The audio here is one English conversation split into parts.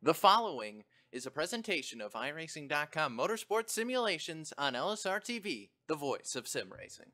The following is a presentation of iRacing.com Motorsports Simulations on LSRTV, the voice of sim racing.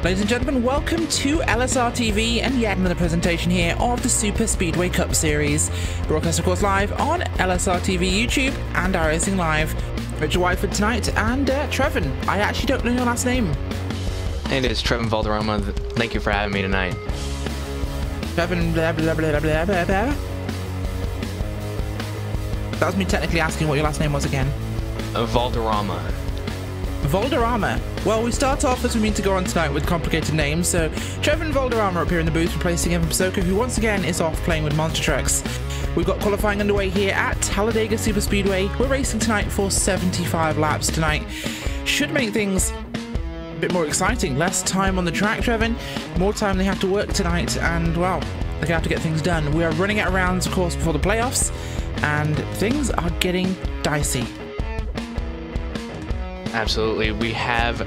Ladies and gentlemen, welcome to LSRTV and yet another presentation here of the Superspeedway Cup Series. Broadcast, of course, live on LSRTV YouTube and iRacing Live. Richard Whiteford tonight and Trevin. I actually don't know your last name. It is Trevin Valderrama. Thank you for having me tonight. Trevin blah blah blah blah blah blah. That was me technically asking what your last name was again. Valderrama. Valderrama. Well, we start off as we mean to go on tonight with complicated names, so Trevor and Valderrama up here in the booth replacing Evan Pasoka, who once again is off playing with monster trucks. We've got qualifying underway here at Talladega Superspeedway. We're racing tonight for 75 laps tonight. Should make things a bit more exciting. Less time on the track, Trevin. More time they have to work tonight, and well, they're gonna have to get things done. We are running out of rounds, of course, before the playoffs, and things are getting dicey. Absolutely. We have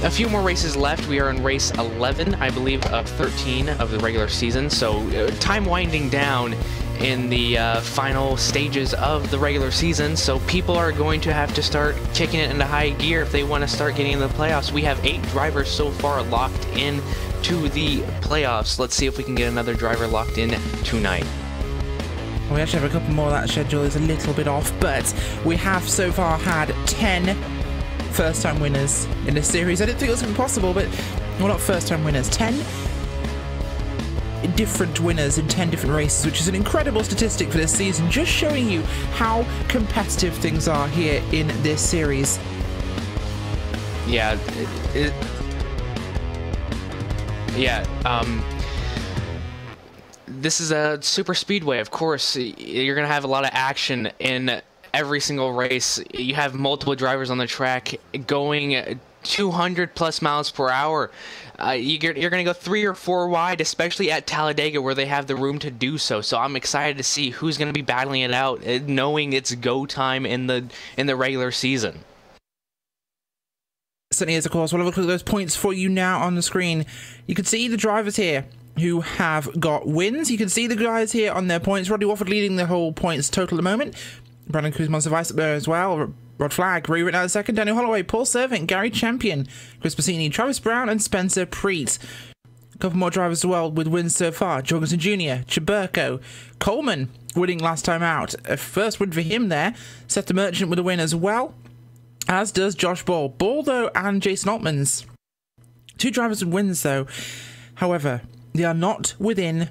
a few more races left. We are in race 11, I believe, of 13 of the regular season. So time winding down in the final stages of the regular season. So people are going to have to start kicking it into high gear if they want to start getting into the playoffs. We have 8 drivers so far locked in to the playoffs. Let's see if we can get another driver locked in tonight. We actually have a couple more. That schedule is a little bit off, but we have so far had 10 first-time winners in this series. I didn't think it was going to be possible, but well, not first-time winners, 10 different winners in 10 different races, which is an incredible statistic for this season, just showing you how competitive things are here in this series. Yeah, this is a super speedway. Of course, you're going to have a lot of action in every single race. You have multiple drivers on the track going 200 plus miles per hour. You're going to go 3 or 4 wide, especially at Talladega where they have the room to do so. So I'm excited to see who's going to be battling it out, knowing it's go time in the regular season. Certainly is, of course. We'll have a look at those points for you now on the screen. You can see the drivers here who have got wins. You can see the guys here on their points. Roddy Wofford leading the whole points total at the moment. Brandon Cruz Monster-Vice up there as well. Rod Flagg, Ray Rittenhouse second. Daniel Holloway, Paul Servant, Gary Champion, Chris Bassini, Travis Brown, and Spencer Preet. A couple more drivers as well with wins so far. Jorgensen Jr., Chaburko, Coleman winning last time out. A first win for him there. Seth the Merchant with a win as well, as does Josh Ball. Baldo and Jason Altmans. 2 drivers with wins though. However, they are not within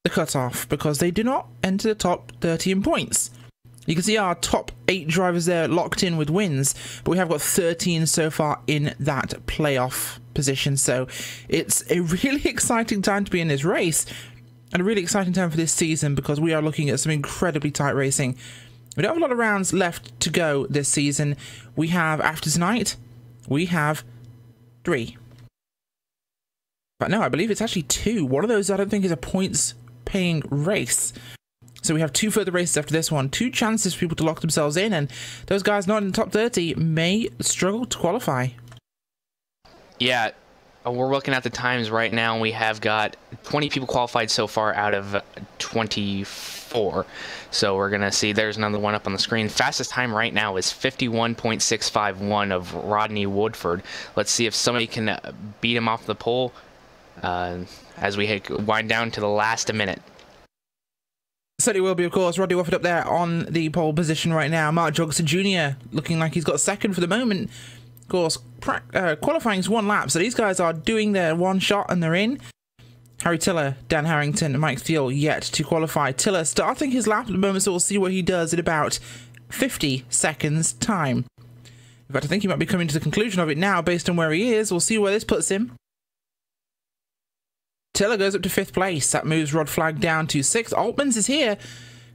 the cutoff because they do not enter the top 30 in points. You can see our top 8 drivers there locked in with wins, but we have got 13 so far in that playoff position. So it's a really exciting time to be in this race and a really exciting time for this season because we are looking at some incredibly tight racing. We don't have a lot of rounds left to go this season. We have, after tonight, we have 3. But no, I believe it's actually 2. One of those I don't think is a points-paying race. So we have 2 further races after this one. 2 chances for people to lock themselves in, and those guys not in the top 30 may struggle to qualify. Yeah, we're looking at the times right now, and we have got 20 people qualified so far out of 24. So we're going to see, there's another one up on the screen. Fastest time right now is 51.651 of Rodney Woodford. Let's see if somebody can beat him off the pole as we wind down to the last minute. Certainly will be, of course. Rodney Woodford up there on the pole position right now. Mark Jorgensen Jr. looking like he's got second for the moment. Of course, qualifying is 1 lap, so these guys are doing their one shot and they're in. Harry Tiller, Dan Harrington, and Mike Thiel yet to qualify. Tiller starting his lap at the moment, so we'll see what he does in about 50 seconds time. In fact, I think he might be coming to the conclusion of it now based on where he is. We'll see where this puts him. Tiller goes up to 5th place. That moves Rod Flag down to 6th. Altmans is here.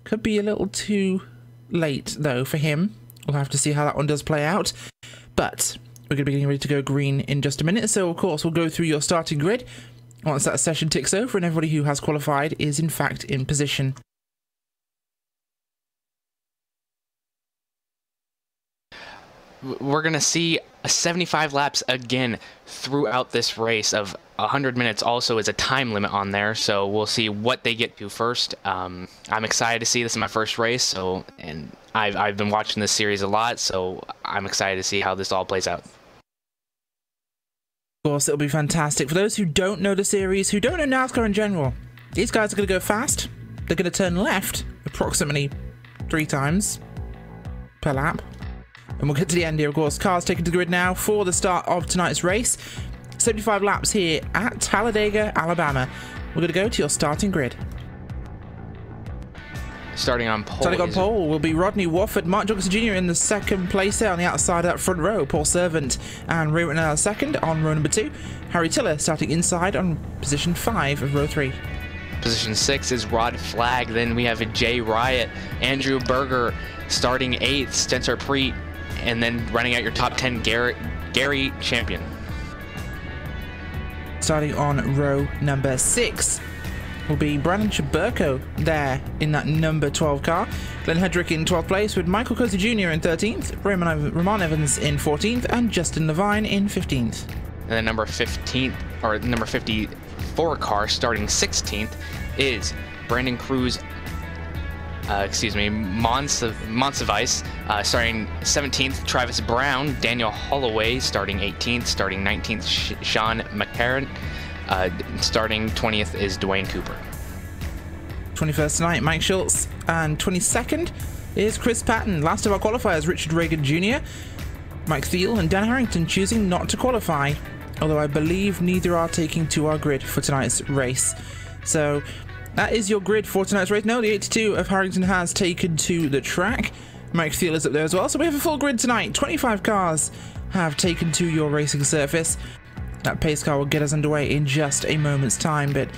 Could be a little too late, though, for him. We'll have to see how that one does play out. But we're going to be getting ready to go green in just a minute. So, of course, we'll go through your starting grid once that session ticks over and everybody who has qualified is, in fact, in position. We're going to see 75 laps again throughout this race. Of 100 minutes also is a time limit on there, so we'll see what they get to first. I'm excited to see this in my first race, and I've been watching this series a lot, so I'm excited to see how this all plays out. Of course, it'll be fantastic. For those who don't know the series, who don't know NASCAR in general, these guys are going to go fast. They're going to turn left approximately 3 times per lap. And we'll get to the end here, of course. Cars taken to the grid now for the start of tonight's race. 75 laps here at Talladega, Alabama. We're going to go to your starting grid. Starting on pole. Starting on pole will be Rodney Wofford, Mark Jorgensen Jr. in the 2nd place there on the outside of that front row. Paul Servant and Ray Whitnell 2nd on row number 2. Harry Tiller starting inside on position 5 of row 3. Position 6 is Rod Flag. Then we have Jay Riot, Andrew Berger starting 8th, Spencer Preet, and then running out your top 10, Gary Champion. Starting on row number 6 will be Brandon Chaburko there in that number 12 car. Glenn Hedrick in 12th place with Michael Cozy Jr. in 13th, Ramon Evans in 14th, and Justin Levine in 15th. And then number 15, or number 54 car starting 16th is Brandon Cruz, Monsivice, starting 17th, Travis Brown, Daniel Holloway starting 18th, starting 19th, Sean McCarran, starting 20th is Dwayne Cooper. 21st tonight, Mike Schultz, and 22nd is Chris Patton. Last of our qualifiers, Richard Reagan Jr., Mike Thiel, and Dan Harrington choosing not to qualify, although I believe neither are taking to our grid for tonight's race. So that is your grid for tonight's race. No, the 82 of Harrington has taken to the track. Mike Thiel is up there as well. So we have a full grid tonight. 25 cars have taken to your racing surface. That pace car will get us underway in just a moment's time, but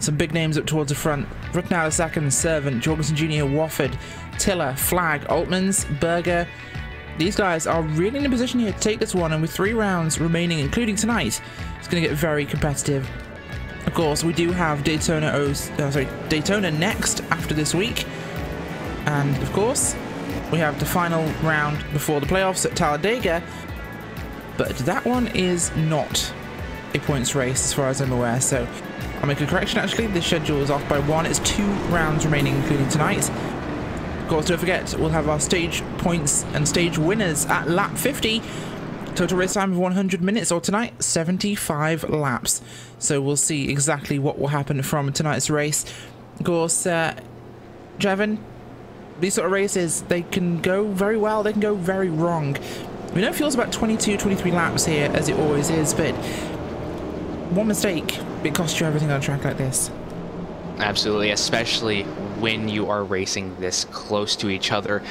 some big names up towards the front. Rucknauer 2nd, Servant, Jorgensen Jr., Wofford, Tiller, Flag, Altmans, Berger. These guys are really in a position here to take this one, and with 3 rounds remaining, including tonight, it's going to get very competitive. Of course, we do have Daytona next after this week. And, of course, we have the final round before the playoffs at Talladega. But that one is not a points race as far as I'm aware. So I'll make a correction, actually. The schedule is off by 1. It's 2 rounds remaining, including tonight. Of course, don't forget, we'll have our stage points and stage winners at lap 50. Total race time of 100 minutes, or tonight, 75 laps. So we'll see exactly what will happen from tonight's race. Of course, Jevon, these sort of races, they can go very well, they can go very wrong. We know it feels about 22, 23 laps here, as it always is, but one mistake, it costs you everything on a track like this. Absolutely, especially when you are racing this close to each other.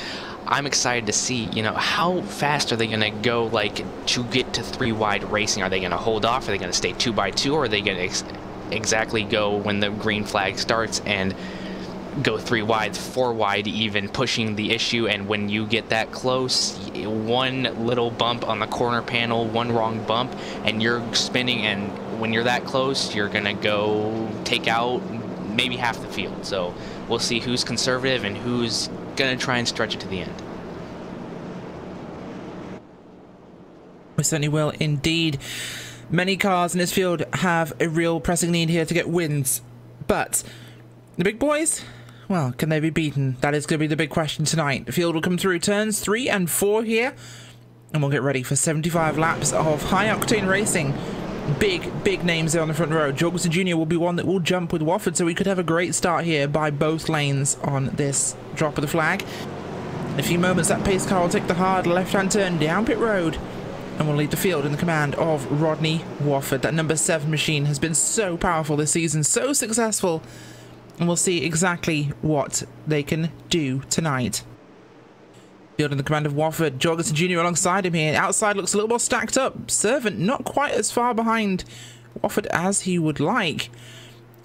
I'm excited to see, you know, how fast are they going to go, like, to get to 3 wide racing? Are they going to hold off? Are they going to stay 2 by 2? Or are they going to exactly go when the green flag starts and go 3 wide, 4 wide even, pushing the issue? And when you get that close, one little bump on the corner panel, one wrong bump, and you're spinning, and when you're that close, you're going to go take out maybe half the field. So we'll see who's conservative and who's going to try and stretch it to the end. We certainly will indeed. Many cars in this field have a real pressing need here to get wins, but the big boys, well, can they be beaten? That is going to be the big question tonight. The field will come through turns 3 and 4 here, and we'll get ready for 75 laps of high-octane racing. Big names there on the front row. Jorgensen Jr. will be one that will jump with Wofford, so we could have a great start here by both lanes on this drop of the flag. In a few moments, that pace car will take the hard left-hand turn down pit road, and will lead the field in the command of Rodney Wofford. That number 7 machine has been so powerful this season, so successful, and we'll see exactly what they can do tonight. Building the command of Wofford. Jorgensen Jr. alongside him here. Outside looks a little more stacked up. Servant not quite as far behind Wofford as he would like.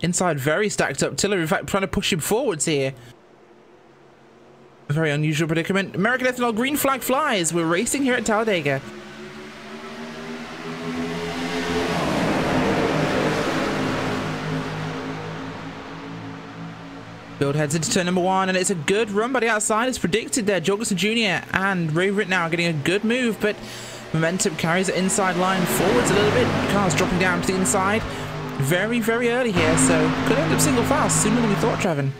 Inside very stacked up. Tiller, in fact, trying to push him forwards here. A very unusual predicament. American Ethanol green flag flies. We're racing here at Talladega. Build heads into turn number 1, and it's a good run by the outside as predicted there. Jorgensen Jr. and Ray Rittenau getting a good move, but momentum carries the inside line forwards a little bit. Cars dropping down to the inside very, very early here, so could end up single fast sooner than we thought, Trevin.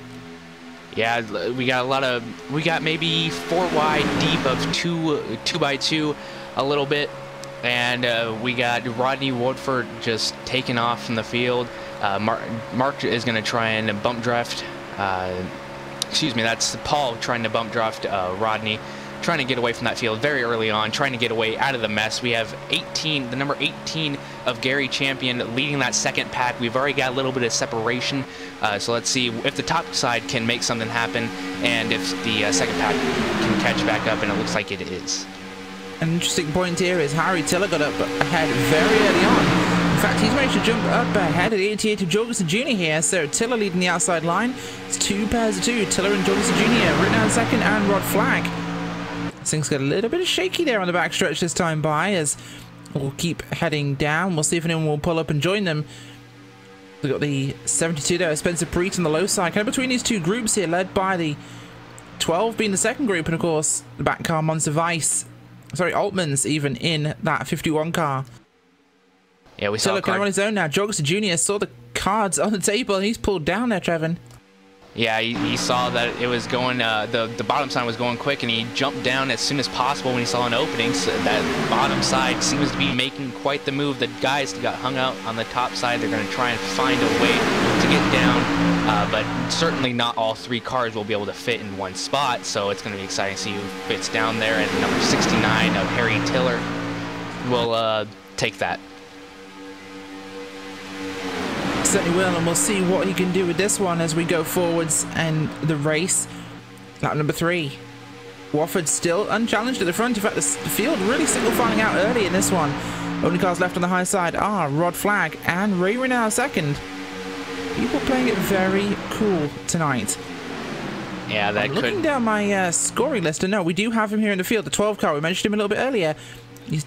Yeah, we got maybe 4 wide deep of 2 by 2 a little bit, and we got Rodney Woodford just taking off from the field. Mark is going to try and bump draft. Excuse me, that's Paul trying to bump draft Rodney, trying to get away from that field very early on, trying to get away out of the mess. We have the number 18 of Gary Champion leading that second pack. We've already got a little bit of separation, so let's see if the top side can make something happen and if the second pack can catch back up, and it looks like it is. An interesting point here is Harry Tiller got up ahead very early on. In fact, he's managed to jump up ahead of the 88 of Jorgensen Jr. here, so Tiller leading the outside line. It's 2 pairs of 2, Tiller and Jorgensen Jr. Rittenau in second and Rod Flag. Things got a little bit shaky there on the backstretch this time by, as we'll keep heading down. We'll see if anyone will pull up and join them. We've got the 72 there, Spencer Preet on the low side, kind of between these two groups here, led by the 12 being the second group, and of course the back car Monster Vice. Sorry, Altman's even in that 51 car. Yeah, we saw Tiller on his own now. Jorgensen Jr. saw the cards on the table and he's pulled down there, Trevin. Yeah, he saw that it was going, the bottom side was going quick, and he jumped down as soon as possible when he saw an opening. So that bottom side seems to be making quite the move. The guys got hung out on the top side. They're going to try and find a way to get down, but certainly not all 3 cars will be able to fit in one spot. So it's going to be exciting to see who fits down there. And number 69 of Harry Tiller will take that. Certainly will, and we'll see what he can do with this one as we go forwards and the race. Lap number 3. Wofford still unchallenged at the front. In fact, the field really single filing out early in this one. Only cars left on the high side are Rod Flag and Ray Rittenau second. People playing it very cool tonight. Yeah, that looking down my scoring list, and no, we do have him here in the field. The 12 car, we mentioned him a little bit earlier. He's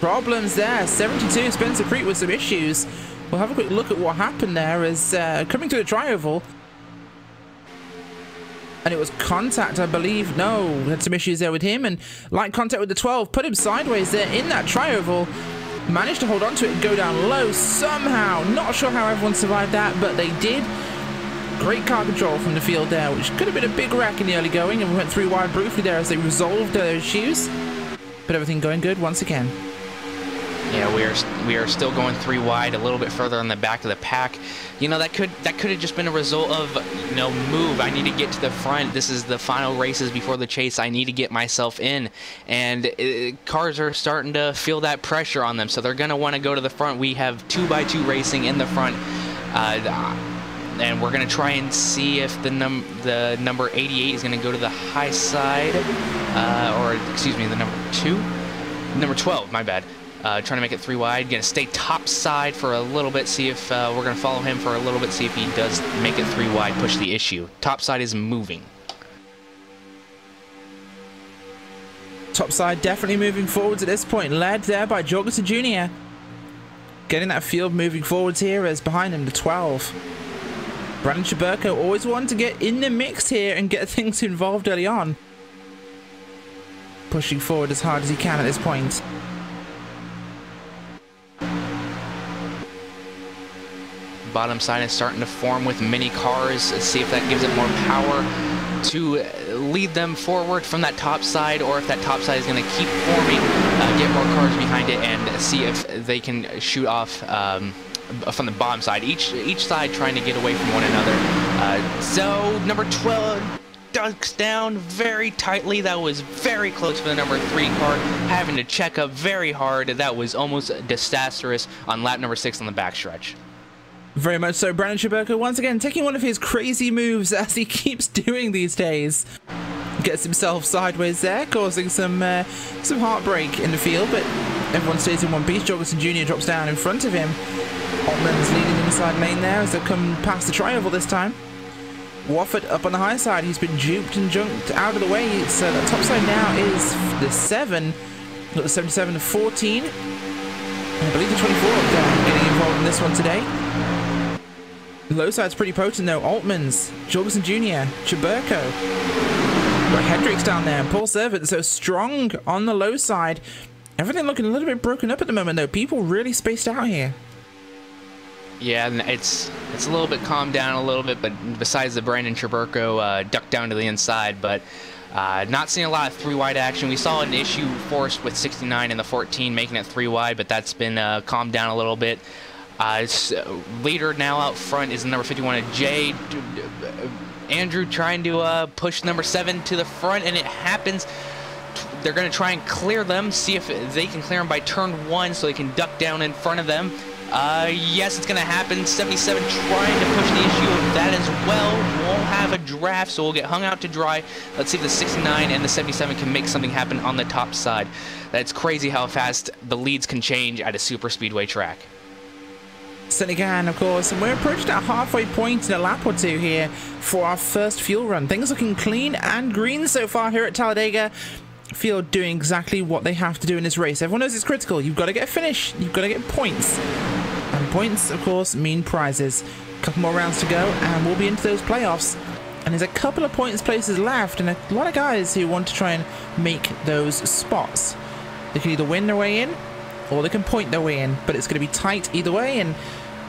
problems there. 72, Spencer Preet with some issues. We'll have a quick look at what happened there as coming through the tri-oval. And it was contact, I believe. No, we had some issues there with him. And light contact with the 12, put him sideways there in that tri-oval. Managed to hold on to it and go down low somehow. Not sure how everyone survived that, but they did. Great car control from the field there, which could have been a big wreck in the early going. And we went 3 wide briefly there as they resolved their issues. But everything going good once again. Yeah, we are still going 3 wide, a little bit further on the back of the pack. You know, that could have just been a result of, you know, move. I need to get to the front. This is the final races before the chase. I need to get myself in, and cars are starting to feel that pressure on them, so they're gonna want to go to the front. We have 2x2 racing in the front, and we're gonna try and see if the number 88 is gonna go to the high side, or excuse me, the number 12. My bad. Trying to make it 3 wide. Going to stay top side for a little bit. See if we're going to follow him for a little bit. See if he does make it 3 wide. Push the issue. Top side is moving. Top side definitely moving forwards at this point. Led there by Jorgensen Jr. Getting that field moving forwards here as behind him the 12. Brandon Chaburko always wanted to get in the mix here and get things involved early on. Pushing forward as hard as he can at this point. Bottom side is starting to form with mini cars. Let's see if that gives it more power to lead them forward from that top side, or if that top side is going to keep forming, get more cars behind it, and see if they can shoot off from the bottom side. Each side trying to get away from one another. So number 12 ducks down very tightly. That was very close for the number 3 car, having to check up very hard. That was almost disastrous on lap number 6 on the backstretch. Very much so. Brandon Chaburko once again taking one of his crazy moves as he keeps doing these days. Gets himself sideways there, causing some heartbreak in the field, but everyone stays in one piece. Jorgensen Jr. drops down in front of him. Altman's leading the inside lane there as they come past the tri-oval this time. Wofford up on the high side. He's been duped and junked out of the way. So the top side now is the 7. Got the 77 to 14. And I believe the 24 getting involved in this one today. The low side's pretty potent though. Altman's, Jorgensen Jr., Chaburko. Got Hendricks down there and Paul Servant. So strong on the low side. Everything looking a little bit broken up at the moment though. People really spaced out here. Yeah, and it's a little bit calmed down a little bit, but besides the Brandon Chaburko ducked down to the inside, but not seeing a lot of 3-wide action. We saw an issue forced with 69 in the 14, making it 3-wide, but that's been calmed down a little bit. Leader now out front is number 51, Jay. Andrew trying to push number 7 to the front, and it happens. They're going to try and clear them, see if they can clear them by turn 1 so they can duck down in front of them. Yes, it's going to happen. 77 trying to push the issue of that as well. Won't have a draft, so we'll get hung out to dry. Let's see if the 69 and the 77 can make something happen on the top side. That's crazy how fast the leads can change at a super speedway track. Certainly can, of course, and we're approaching that halfway point in a lap or two here for our first fuel run. Things looking clean and green so far here at Talladega. Field doing exactly what they have to do in this race. Everyone knows it's critical. You've got to get a finish. You've got to get points. And points, of course, mean prizes. A couple more rounds to go, and we'll be into those playoffs. And there's a couple of points places left, and a lot of guys who want to try and make those spots. They can either win their way in, or they can point their way in. But it's going to be tight either way, and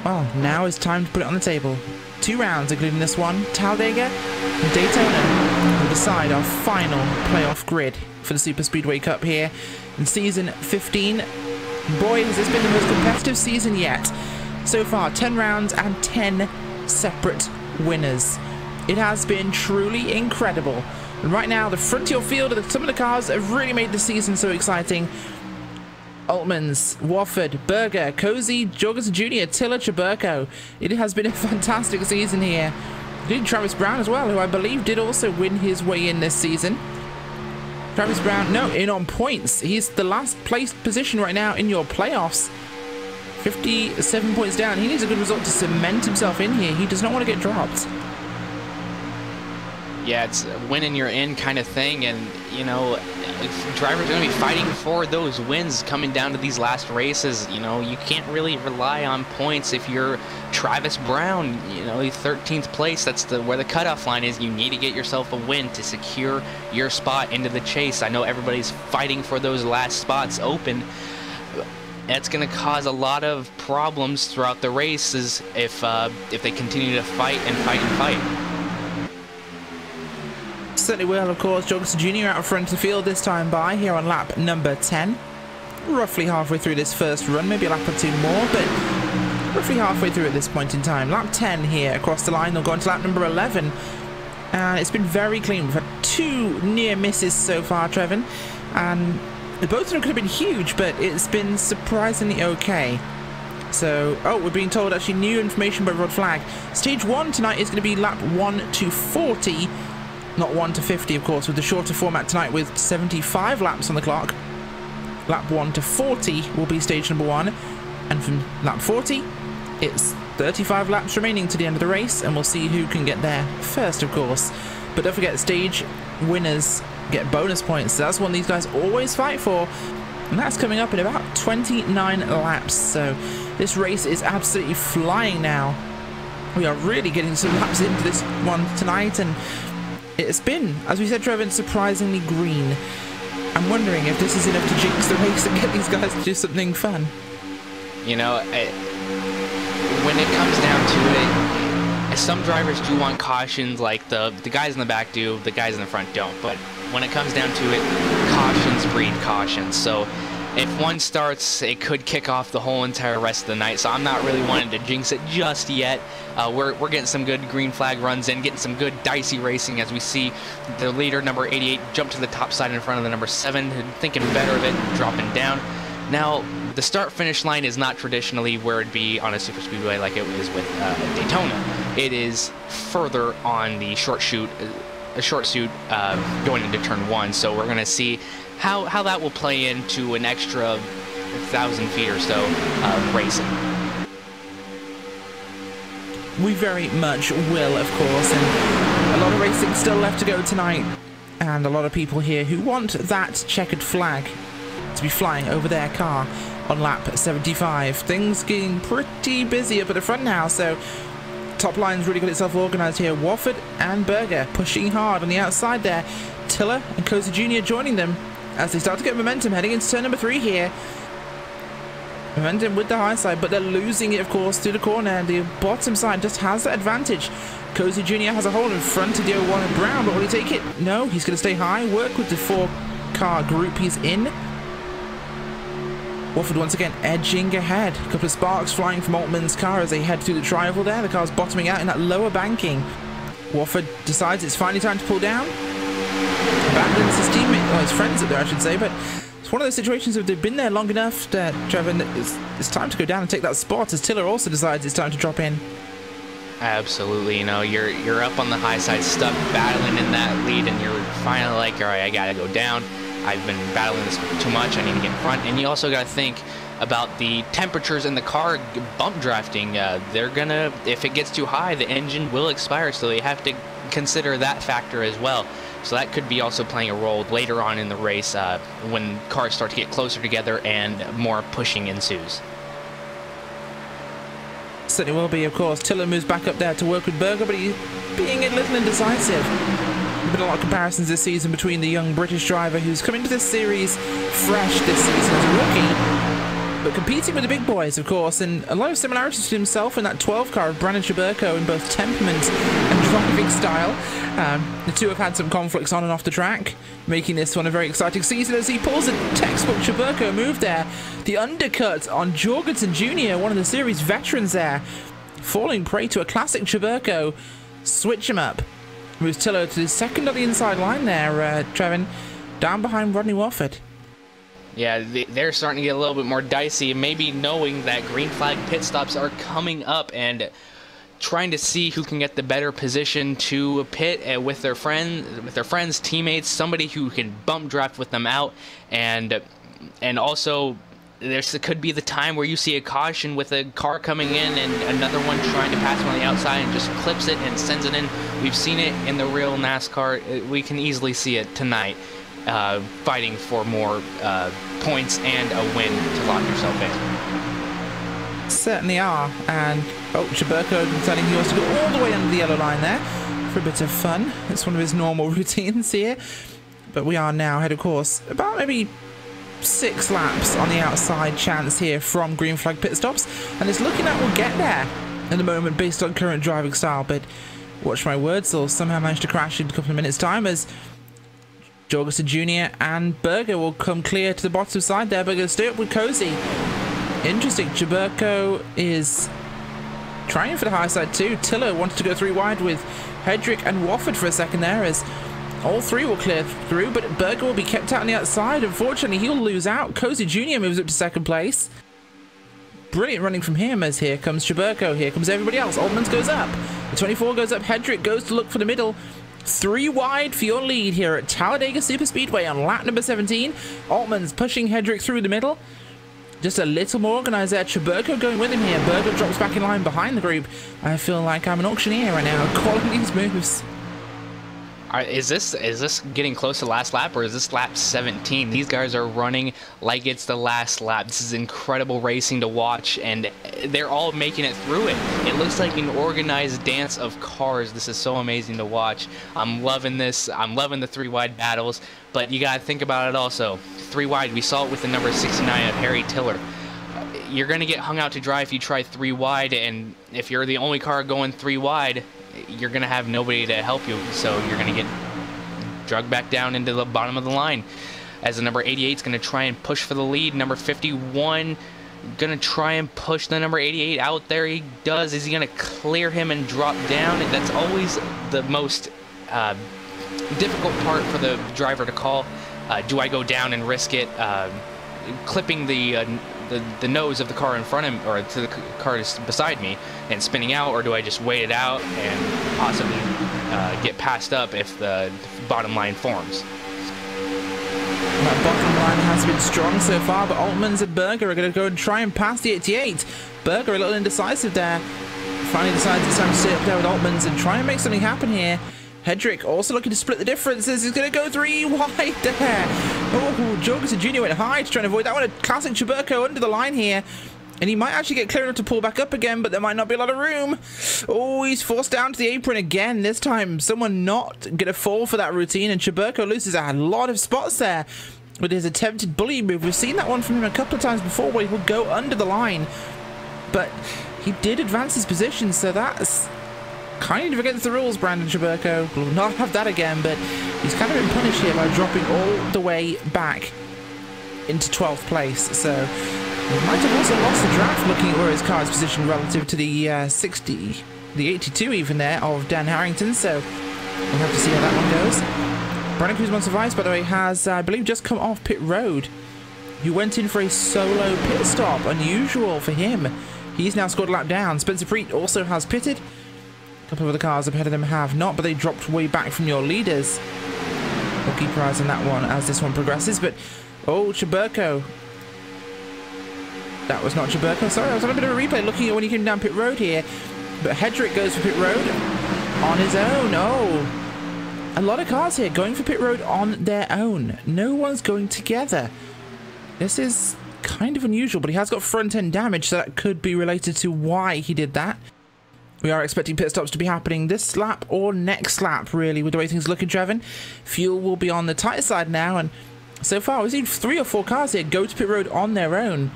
well, now is time to put it on the table. 2 rounds, including this one. Talladega and Daytona will decide our final playoff grid for the Super Speedway Cup here in season 15. Boy, has this been the most competitive season yet. So far, 10 rounds and 10 separate winners. It has been truly incredible. And right now, the front of your field, some of the cars have really made the season so exciting. Altmans, Wofford, Berger, Cozy, Jorgensen Jr., Tiller, Chaburko. It has been a fantastic season here. Including Travis Brown as well, who I believe did also win his way in this season. Travis Brown, no, in on points. He's the last placed position right now in your playoffs. 57 points down. He needs a good result to cement himself in here. He does not want to get dropped. Yeah, it's a win and you're in kind of thing, and you know, drivers are going to be fighting for those wins coming down to these last races. You know, you can't really rely on points if you're Travis Brown. You know, 13th place, that's where the cutoff line is. You need to get yourself a win to secure your spot into the chase. I know everybody's fighting for those last spots open. That's going to cause a lot of problems throughout the races if they continue to fight and fight and fight. Certainly will, of course. Jorgensen Jr. out front of the field this time by here on lap number 10. Roughly halfway through this first run, maybe a lap or two more, but roughly halfway through at this point in time. Lap 10 here across the line. They'll go on to lap number 11. And it's been very clean. We've had 2 near misses so far, Trevin. And both of them could have been huge, but it's been surprisingly okay. So, oh, we're being told actually new information by Rod Flag. Stage 1 tonight is going to be lap 1 to 40. Not 1 to 50, of course, with the shorter format tonight with 75 laps on the clock. Lap 1 to 40 will be stage number 1. And from lap 40, it's 35 laps remaining to the end of the race, and we'll see who can get there first, of course. But don't forget, stage winners get bonus points. So that's one these guys always fight for. And that's coming up in about 29 laps. So this race is absolutely flying now. We are really getting some laps into this one tonight, and it's been, as we said, Trevin, surprisingly green. I'm wondering if this is enough to jinx the race and get these guys to do something fun. You know, when it comes down to it, some drivers do want cautions, like the guys in the back do, the guys in the front don't. But when it comes down to it, cautions breed cautions. So if one starts, it could kick off the whole entire rest of the night. So I'm not really wanting to jinx it just yet. We're getting some good green flag runs in, getting some good dicey racing as we see the leader, number 88, jump to the top side in front of the number 7, thinking better of it, dropping down. Now, the start-finish line is not traditionally where it'd be on a super speedway like it is with Daytona. It is further on the short chute short suit going into turn 1. So we're going to see how that will play into an extra 1,000 feet or so of racing. We very much will, of course, and a lot of racing still left to go tonight, and a lot of people here who want that checkered flag to be flying over their car on lap 75. Things getting pretty busy up at the front now, so top line's really got itself organised here. Wofford and Berger pushing hard on the outside there. Tiller and Cozy Jr. joining them as they start to get momentum heading into turn number 3 here. Momentum with the high side, but they're losing it, of course, through the corner. The bottom side just has that advantage. Cozy Jr. has a hold in front of the 01 and Brown, but will he take it? No, he's going to stay high, work with the 4-car group he's in. Wofford once again edging ahead. A couple of sparks flying from Altman's car as they head through the tri-oval there. The car's bottoming out in that lower banking. Wofford decides it's finally time to pull down. Abandons his teammate, or his friends up there, I should say, but it's one of those situations where they've been there long enough that, Trevor, it's time to go down and take that spot, as Tiller also decides it's time to drop in. Absolutely, you know, you're up on the high side, stuck battling in that lead, and you're finally like, all right, I gotta go down. I've been battling this too much. I need to get in front. And you also got to think about the temperatures in the car bump drafting. They're gonna, if it gets too high, the engine will expire. So they have to consider that factor as well. So that could be also playing a role later on in the race when cars start to get closer together and more pushing ensues. Certainly will be, of course. Tiller moves back up there to work with Berger, but he's being a little indecisive. There's been a lot of comparisons this season between the young British driver who's come into this series fresh this season as a rookie, but competing with the big boys, of course, and a lot of similarities to himself in that 12 car of Brandon Chaburko in both temperament and driving style. The two have had some conflicts on and off the track, making this one a very exciting season as he pulls a textbook Chaburko move there. The undercut on Jorgensen Jr., one of the series veterans there, falling prey to a classic Chaburko. Switch him up. Moves Tiller to the second on the inside line there, Trevin, down behind Rodney Wofford. Yeah, they're starting to get a little bit more dicey, maybe knowing that green flag pit stops are coming up and trying to see who can get the better position to pit with their friends, teammates, somebody who can bump draft with them out, and also there could be the time where you see a caution with a car coming in and another one trying to pass him on the outside and just clips it and sends it in. We've seen it in the real NASCAR. We can easily see it tonight, fighting for more points and a win to lock yourself in. Certainly are. And Chaburko deciding he wants to go all the way under the yellow line there for a bit of fun. It's one of his normal routines here. But we are now head of course about maybe 6 laps on the outside chance here from green flag pit stops, and it's looking like we'll get there in the moment based on current driving style, but watch my words, they'll somehow manage to crash in a couple of minutes time as Jorgensen Jr. and Berger will come clear to the bottom side there. Berger stay up with Cozy. Interesting, Chaburko is trying for the high side too. Tiller wanted to go 3 wide with Hedrick and Wofford for a second there as all 3 will clear through, but Berger will be kept out on the outside. Unfortunately, he'll lose out. Cozy Jr. moves up to second place. Brilliant running from him as here comes Chaburko. Here comes everybody else. Altman's goes up. The 24 goes up. Hedrick goes to look for the middle. 3 wide for your lead here at Talladega Superspeedway on lap number 17. Altman's pushing Hedrick through the middle. Just a little more organised there. Chaburko going with him here. Berger drops back in line behind the group. I feel like I'm an auctioneer right now, calling these moves. Is this getting close to last lap, or is this lap 17? These guys are running like it's the last lap. This is incredible racing to watch, and they're all making it through it. It looks like an organized dance of cars. This is so amazing to watch. I'm loving this. I'm loving the 3 wide battles, but you got to think about it also. 3 wide, we saw it with the number 69 of Harry Tiller. You're going to get hung out to dry if you try 3 wide, and if you're the only car going 3 wide, you're going to have nobody to help you, so you're going to get dragged back down into the bottom of the line. As the number 88 is going to try and push for the lead. Number 51 going to try and push the number 88 out there. He does. Is he going to clear him and drop down? That's always the most difficult part for the driver to call. Do I go down and risk it? Clipping the the nose of the car in front of me, or to the car beside me, and spinning out, or do I just wait it out and possibly get passed up if the bottom line forms? That bottom line has been strong so far, but Altmans and Berger are going to go and try and pass the 88. Berger a little indecisive there. Finally decides it's time to sit up there with Altmans and try and make something happen here. Hedrick also looking to split the differences. He's going to go 3 wide there. Oh, Jorgensen Jr. went high to try and avoid that one. A classic Chuberko under the line here. And he might actually get clear enough to pull back up again, but there might not be a lot of room. Oh, he's forced down to the apron again. This time, someone not going to fall for that routine, and Chuberko loses a lot of spots there with his attempted bully move. We've seen that one from him a couple of times before where he will go under the line. But he did advance his position, so that's kind of against the rules, Brandon Chuberko. Will not have that again, but he's kind of been punished here by dropping all the way back into 12th place. So he might have also lost the draft looking at where his car is positioned relative to the 60, the 82 even there of Dan Harrington. So we'll have to see how that one goes. Brandon Cruz Montevice, by the way, has, I believe, just come off pit road. He went in for a solo pit stop, unusual for him. He's now scored a lap down. Spencer Preet also has pitted. A couple of other cars ahead of them have not, but they dropped way back from your leaders. We'll keep our eyes on that one as this one progresses. But, oh, Chuberko. That was not Chuberko. Sorry, I was on a bit of a replay looking at when he came down pit road here. But Hedrick goes for pit road on his own. Oh. A lot of cars here going for pit road on their own. No one's going together. This is kind of unusual, but he has got front end damage, so that could be related to why he did that. We are expecting pit stops to be happening this lap or next lap, really, with the way things are looking, Trevin. Fuel will be on the tight side now, and so far we've seen 3 or 4 cars here go to pit road on their own,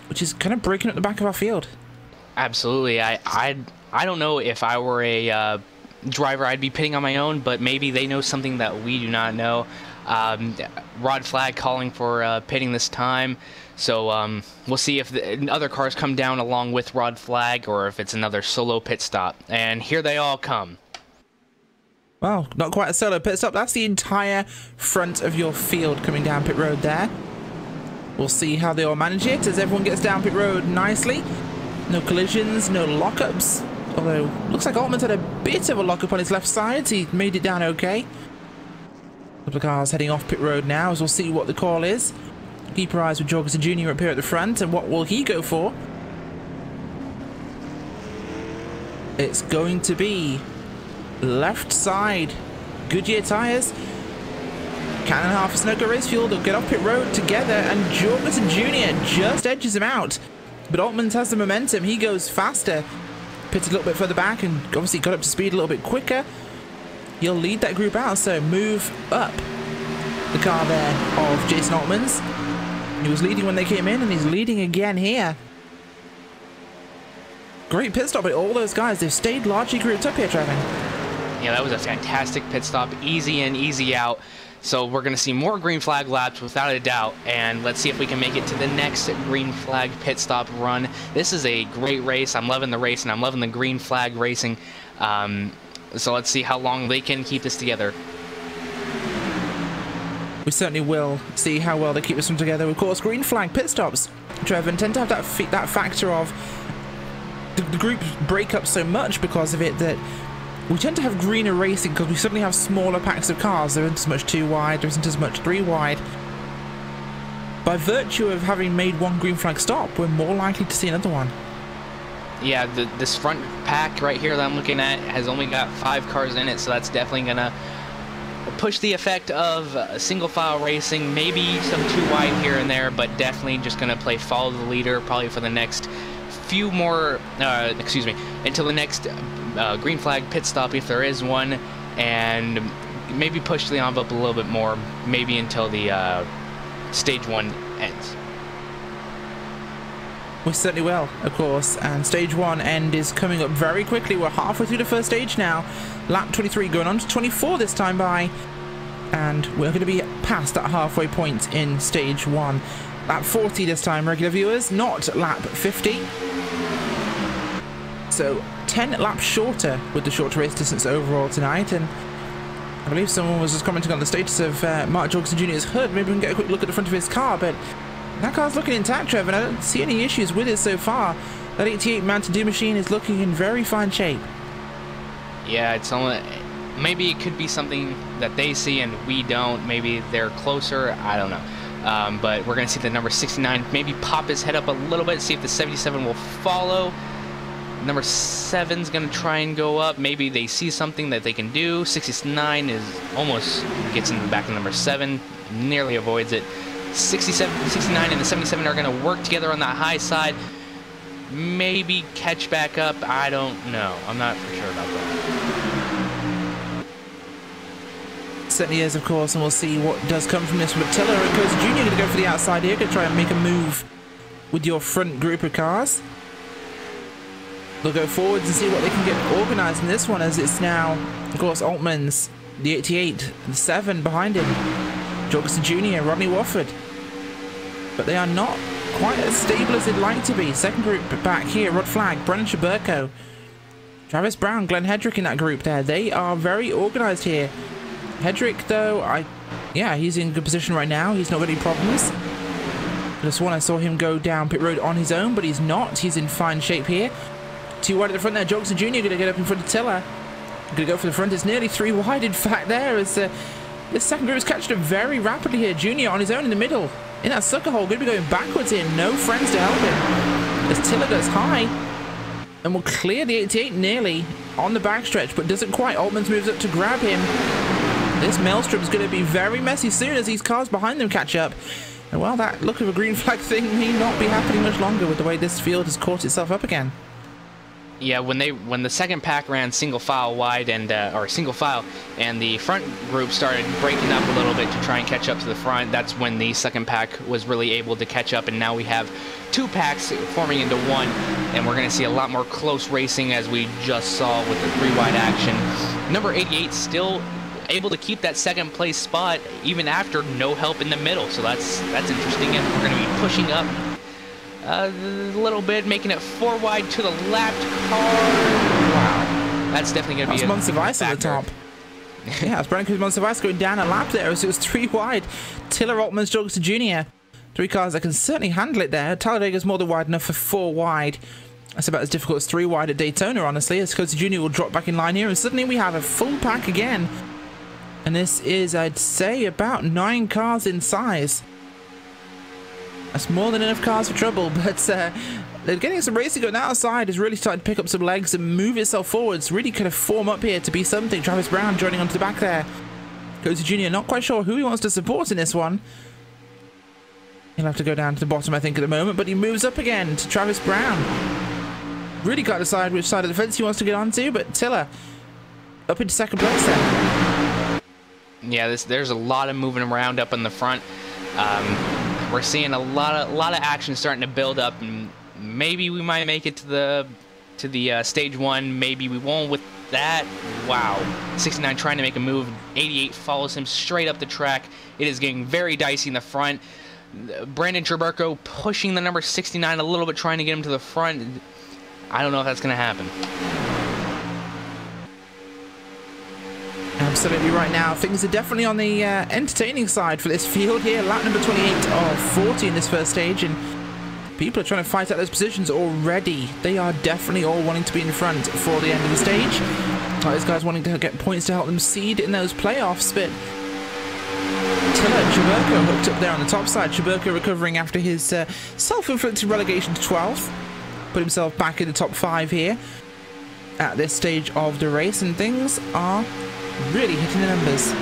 which is kind of breaking up the back of our field. Absolutely. I don't know if I were a driver, I'd be pitting on my own, but maybe they know something that we do not know. Rod Flag calling for pitting this time, so we'll see if the other cars come down along with Rod Flag or if it's another solo pit stop. And here they all come. Well, not quite a solo pit stop. That's the entire front of your field coming down pit road there. We'll see how they all manage it as everyone gets down pit road nicely. No collisions, no lockups. Although, looks like Altman's had a bit of a lockup on his left side. He made it down okay. A couple of cars heading off pit road now as we'll see what the call is. Keep our eyes with Jorgensen Jr. up here at the front, and what will he go for? It's going to be left side. Goodyear tyres. Cannon half a Sunoco race fuel. They'll get off pit road together, and Jorgensen Jr. just edges him out. But Altmans has the momentum. He goes faster. Pitted a little bit further back and obviously got up to speed a little bit quicker. He'll lead that group out, so move up the car there of Jason Altmans. He was leading when they came in, and he's leading again here. Great pit stop by all those guys. They've stayed largely grouped up here, Trevin. Yeah, that was a fantastic pit stop. Easy in, easy out. So we're going to see more green flag laps without a doubt, and let's see if we can make it to the next green flag pit stop run. This is a great race. I'm loving the race, and I'm loving the green flag racing. So let's see how long they can keep this together. We certainly will see how well they keep this one together. Of course, green flag pit stops, Trevor, tend to have that factor of the groups break up so much because of it that we tend to have greener racing because we suddenly have smaller packs of cars. There isn't as much 2 wide, there isn't as much 3 wide. By virtue of having made one green flag stop, we're more likely to see another one. Yeah, this front pack right here that I'm looking at has only got 5 cars in it, so that's definitely gonna push the effect of single file racing, maybe some 2 wide here and there, but definitely just gonna play follow the leader probably for the next few more, until the next green flag pit stop if there is one, and maybe push the envelope a little bit more, maybe until the stage 1 ends. We certainly will, of course, and stage 1 end is coming up very quickly. We're halfway through the first stage now. Lap 23 going on to 24 this time by, and we're going to be past that halfway point in stage 1. Lap 40 this time, regular viewers, not lap 50. So 10 laps shorter with the shorter race distance overall tonight, and I believe someone was just commenting on the status of Mark Jorgensen Jr.'s hood. Maybe we can get a quick look at the front of his car, but That car's looking intact, Trevor, and I don't see any issues with it so far. That 88 Mountain Dew machine is looking in very fine shape. Yeah, it's only... Maybe it could be something that they see and we don't. Maybe they're closer. I don't know. But we're going to see the number 69 maybe pop his head up a little bit, see if the 77 will follow. Number 7's going to try and go up. Maybe they see something that they can do. 69 is almost gets in the back of number 7, nearly avoids it. 67, 69 and the 77 are going to work together on that high side. Maybe catch back up. I don't know. I'm not for sure about that. Certainly is, of course, and we'll see what does come from this. But Tiller and Coast Jr. going to go for the outside here, going to try and make a move with your front group of cars. They'll go forwards and see what they can get organised in this one, as it's now, of course, Altman's, the 88, the 7 behind him, Jorgensen Jr., Rodney Wofford. But they are not quite as stable as they'd like to be. Second group back here, Rod Flagg, Brennan Schaberko, Travis Brown, Glenn Hedrick in that group there. They are very organised here. Hedrick, though, yeah, he's in good position right now. He's not got any problems. Just one, I saw him go down pit road on his own, but he's not. He's in fine shape here. 2 wide at the front there. Jorgensen Jr. going to get up in front of Tiller. Going to go for the front. It's nearly 3 wide, in fact, there. As this second group is catching up very rapidly here. Junior on his own in the middle. In that sucker hole. Going to be going backwards here. No friends to help him. As Tiller goes high. And will clear the 88 nearly on the backstretch, but doesn't quite. Altmans moves up to grab him. This maelstrom is going to be very messy soon as these cars behind them catch up. And well, that look of a green flag thing may not be happening much longer with the way this field has caught itself up again. Yeah, when the second pack ran single file wide and or single file, and the front group started breaking up a little bit to try and catch up to the front, that's when the second pack was really able to catch up, and now we have 2 packs forming into one, and we're going to see a lot more close racing as we just saw with the 3 wide action. Number 88 still able to keep that second place spot even after no help in the middle, so that's interesting, and we're going to be pushing up a little bit, making it 4 wide to the lapped car. Wow, that's definitely going to be a Monsivice at the top. Yeah, it's Brandon Monsivice going down a lap there, so it was 3 wide. Tiller, Altmans, Jorgensen Jr. 3 cars that can certainly handle it there. Talladega's more than wide enough for 4 wide. That's about as difficult as 3 wide at Daytona, honestly, as Costa Jr. will drop back in line here, and suddenly we have a full pack again. And this is, I'd say, about 9 cars in size. That's more than enough cars for trouble, but they're getting some racing going outside. Is really starting to pick up some legs and move itself forwards. Really kind of form up here to be something. Travis Brown joining onto the back there. Costa Jr. not quite sure who he wants to support in this one. He'll have to go down to the bottom, I think, at the moment, but he moves up again to Travis Brown. Really got to decide which side of the fence he wants to get onto, but Tiller up into second place there. Yeah, there's a lot of moving around up in the front. We're seeing a lot of action starting to build up, and maybe we might make it to the stage 1. Maybe we won't with that. Wow, 69 trying to make a move. 88 follows him straight up the track. It is getting very dicey in the front. Brandon Schaberko pushing the number 69 a little bit, trying to get him to the front. I don't know if that's going to happen. Absolutely right now. Things are definitely on the entertaining side for this field here. Lap number 28 of 40 in this first stage, and people are trying to fight out those positions already. They are definitely all wanting to be in front for the end of the stage. Those guys wanting to get points to help them seed in those playoffs, but Tiller and Schaberko hooked up there on the top side. Schaberko recovering after his self-inflicted relegation to 12th. Put himself back in the top 5 here at this stage of the race, and things are really hitting the numbers.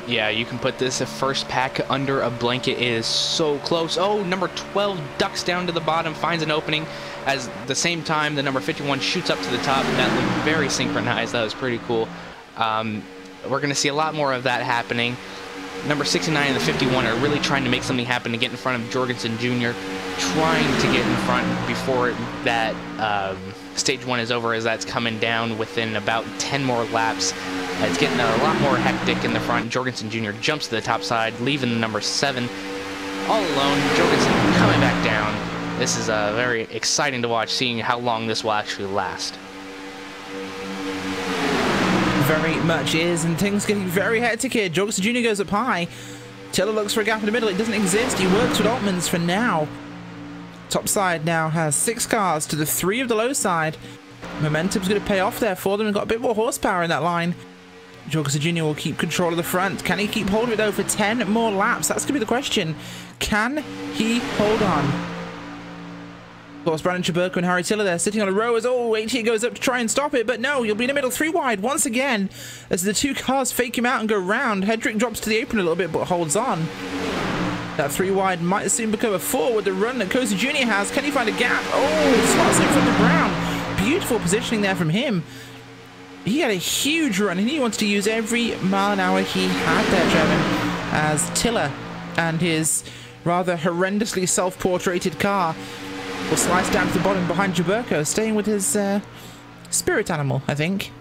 Yeah, you can put this first pack under a blanket. It is so close. Oh, number 12 ducks down to the bottom, finds an opening. At the same time, the number 51 shoots up to the top. That looked very synchronized. That was pretty cool. We're going to see a lot more of that happening. Number 69 and the 51 are really trying to make something happen to get in front of Jorgensen Jr., trying to get in front before that stage 1 is over, as that's coming down within about 10 more laps. It's getting a lot more hectic in the front. Jorgensen Jr. jumps to the top side, leaving the number 7 all alone. Jorgensen coming back down. This is very exciting to watch, seeing how long this will actually last. Very much is, and things getting very hectic here. Jorgensen Jr. goes up high. Tiller looks for a gap in the middle. It doesn't exist. He works with Altmans for now. Top side now has 6 cars to the 3 of the low side. Momentum's going to pay off there for them. They've got a bit more horsepower in that line. Jorgensen Jr. will keep control of the front. Can he keep hold of it though for 10 more laps? That's going to be the question. Can he hold on? Of course, Brandon Chaburko and Harry Tiller there sitting on a row as 88 goes up to try and stop it, but no, you'll be in the middle 3 wide once again as the 2 cars fake him out and go round. Hedrick drops to the apron a little bit but holds on. That 3 wide might soon become a 4 with the run that Cozy Jr. has. Can he find a gap? Oh, slots in from the Brown. Beautiful positioning there from him. He had a huge run and he wants to use every mile an hour he had there, German, as Tiller and his rather horrendously self-portraited car will slice down to the bottom behind Chaburko, staying with his spirit animal, I think.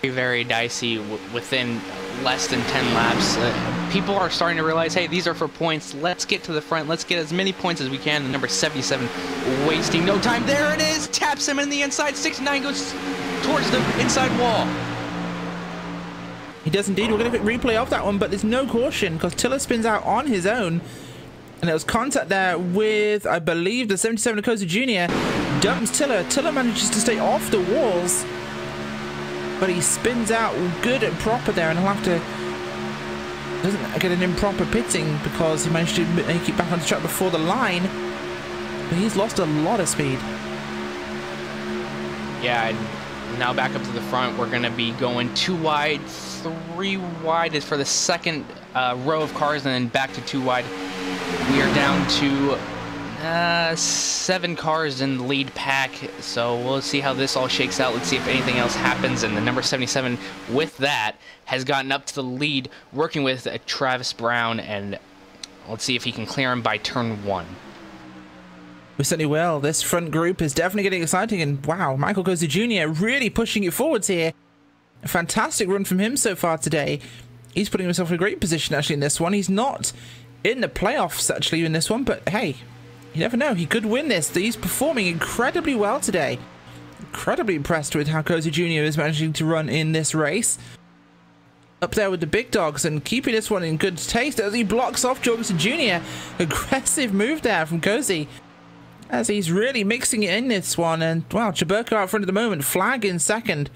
Very dicey within less than 10 laps. People are starting to realize, hey, these are for points. Let's get to the front. Let's get as many points as we can. The number 77 wasting no time. There it is. Taps him in the inside. 69 goes towards the inside wall. He does indeed. We're going to get replay of that one, but there's no caution because Tiller spins out on his own. And there was contact there with, I believe, the 77 Acosta Jr. Dumps Tiller. Tiller manages to stay off the walls, but he spins out good and proper there, and he'll have to... doesn't get an improper pitting because he managed to make it back on the track before the line, but he's lost a lot of speed. Yeah, and now back up to the front. We're going to be going 2 wide, 3 wide is for the second row of cars, and then back to 2 wide. We are down to 7 cars in the lead pack, so we'll see how this all shakes out. Let's see if anything else happens, and the number 77 with that has gotten up to the lead, working with Travis Brown, and let's see if he can clear him by turn 1. We certainly will. This front group is definitely getting exciting, and wow, Michael Cozy Jr. really pushing it forwards here. A fantastic run from him so far today. He's putting himself in a great position actually in this one. He's not in the playoffs actually in this one, but hey, you never know, he could win this. He's performing incredibly well today. Incredibly impressed with how Cozy Jr. is managing to run in this race. Up there with the big dogs and keeping this one in good taste as he blocks off Jorgensen Jr. Aggressive move there from Cozy as he's really mixing it in this one. And wow, Chaburko out front at the moment, flag in second.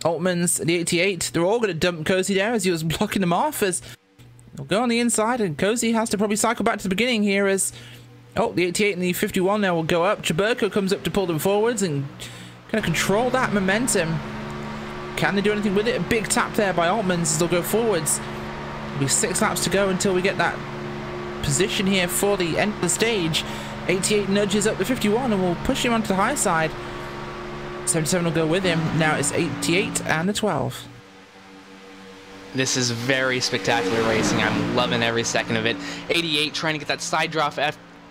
Altmans, the 88, they're all going to dump Cozy there as he was blocking them off, as they'll go on the inside, and Cozy has to probably cycle back to the beginning here as the 88 and the 51 now will go up. Chaburko comes up to pull them forwards and kind of control that momentum. Can they do anything with it? A big tap there by Altmans as they'll go forwards. There'll be 6 laps to go until we get that position here for the end of the stage. 88 nudges up the 51 and will push him onto the high side. 77 will go with him. Now it's 88 and the 12. This is very spectacular racing. I'm loving every second of it. 88 trying to get that side drop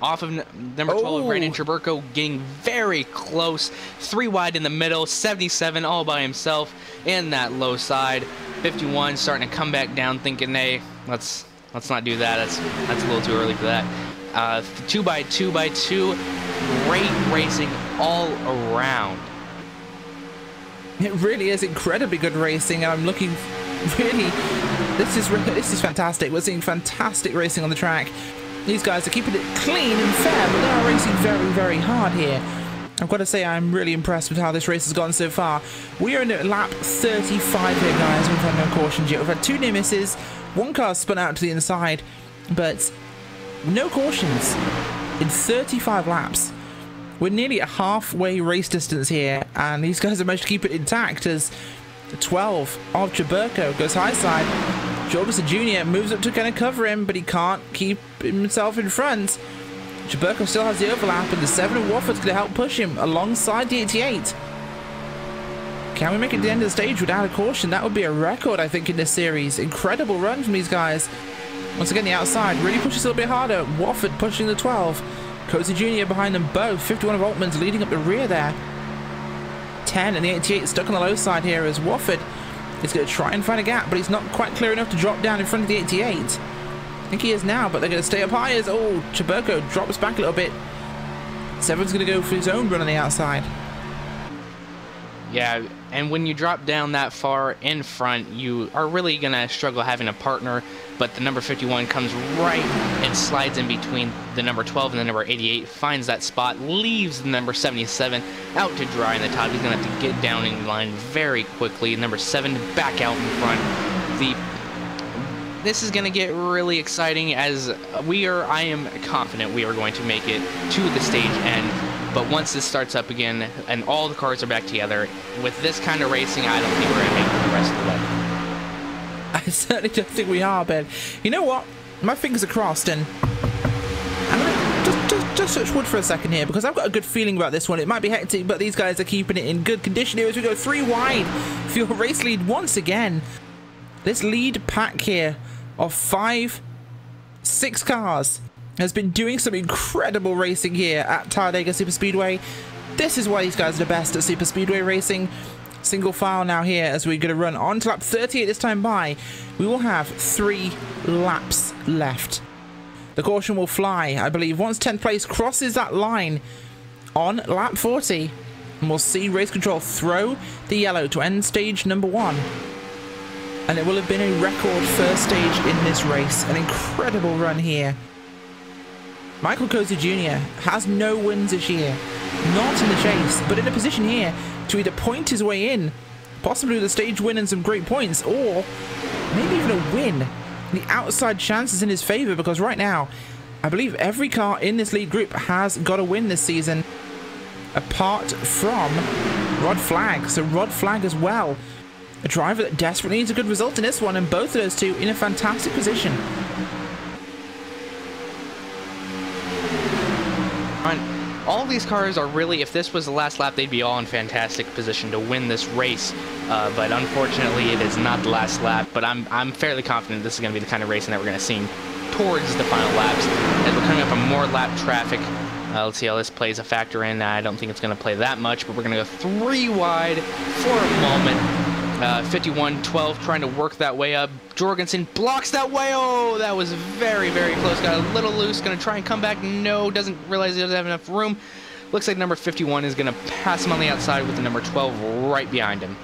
off of number 12, Brandon Chaburko, getting very close. 3 wide in the middle. 77 all by himself in that low side. 51 starting to come back down, thinking, hey, let's not do that. That's a little too early for that. 2 by 2 by 2. Great racing all around. It really is incredibly good racing, and I'm looking really... This is fantastic. We're seeing fantastic racing on the track. These guys are keeping it clean and fair, but they are racing very, very hard here. I've got to say I'm really impressed with how this race has gone so far. We are in lap 35 here, guys. We've had no cautions yet. We've had 2 near misses. 1 car spun out to the inside, but no cautions in 35 laps. We're nearly a halfway race distance here, and these guys have managed to keep it intact as the 12 of Chaburko goes high side. Jorgensen Jr. moves up to kind of cover him, but he can't keep himself in front. Chaburko still has the overlap, and the 7 of Wofford's going to help push him alongside the 88. Can we make it to the end of the stage without a caution? That would be a record, I think, in this series. Incredible run from these guys. Once again, the outside really pushes a little bit harder. Wofford pushing the 12. Cozy Jr. behind them both. 51 of Altman's leading up the rear there. 10 and the 88 stuck on the low side here as Wofford is going to try and find a gap, but he's not quite clear enough to drop down in front of the 88. I think he is now, but they're going to stay up high as, Chaburko drops back a little bit. 7's going to go for his own run on the outside. Yeah, and when you drop down that far in front, you are really going to struggle having a partner, but the number 51 comes right and slides in between the number 12 and the number 88, finds that spot, leaves the number 77 out to dry in the top. He's going to have to get down in line very quickly. Number 7 back out in front. This is going to get really exciting as I am confident we are going to make it to the stage end. But once this starts up again and all the cars are back together, with this kind of racing, I don't think we're going to make it the rest of the way. I certainly don't think we are, but you know what? My fingers are crossed, and I'm going to just touch wood for a second here, because I've got a good feeling about this one. It might be hectic, but these guys are keeping it in good condition here as we go 3 wide for your race lead once again. This lead pack here of 6 cars has been doing some incredible racing here at Talladega Superspeedway. This is why these guys are the best at Superspeedway racing. Single file now here as we're going to run on to lap 38 this time by. We will have 3 laps left. The caution will fly, I believe, once 10th place crosses that line on lap 40. And we'll see race control throw the yellow to end stage number 1. And it will have been a record first stage in this race. An incredible run here. Michael Cozy Jr. has no wins this year. Not in the chase, but in a position here to either point his way in, possibly with a stage win and some great points, or maybe even a win. The outside chance is in his favor, because right now, I believe every car in this lead group has got a win this season, apart from Rod Flag. So Rod Flag as well. A driver that desperately needs a good result in this one, and both of those two in a fantastic position. All of these cars are really, if this was the last lap, they'd be all in fantastic position to win this race. But unfortunately, it is not the last lap. But I'm fairly confident this is going to be the kind of racing that we're going to see towards the final laps. As we're coming up on more lap traffic, let's see how this plays a factor in. I don't think it's going to play that much, but we're going to go 3 wide for a moment. 51-12 trying to work that way up. Jorgensen blocks that way. Oh, that was very, very close. Got a little loose. Going to try and come back. No, doesn't realize he doesn't have enough room. Looks like number 51 is going to pass him on the outside with the number 12 right behind him.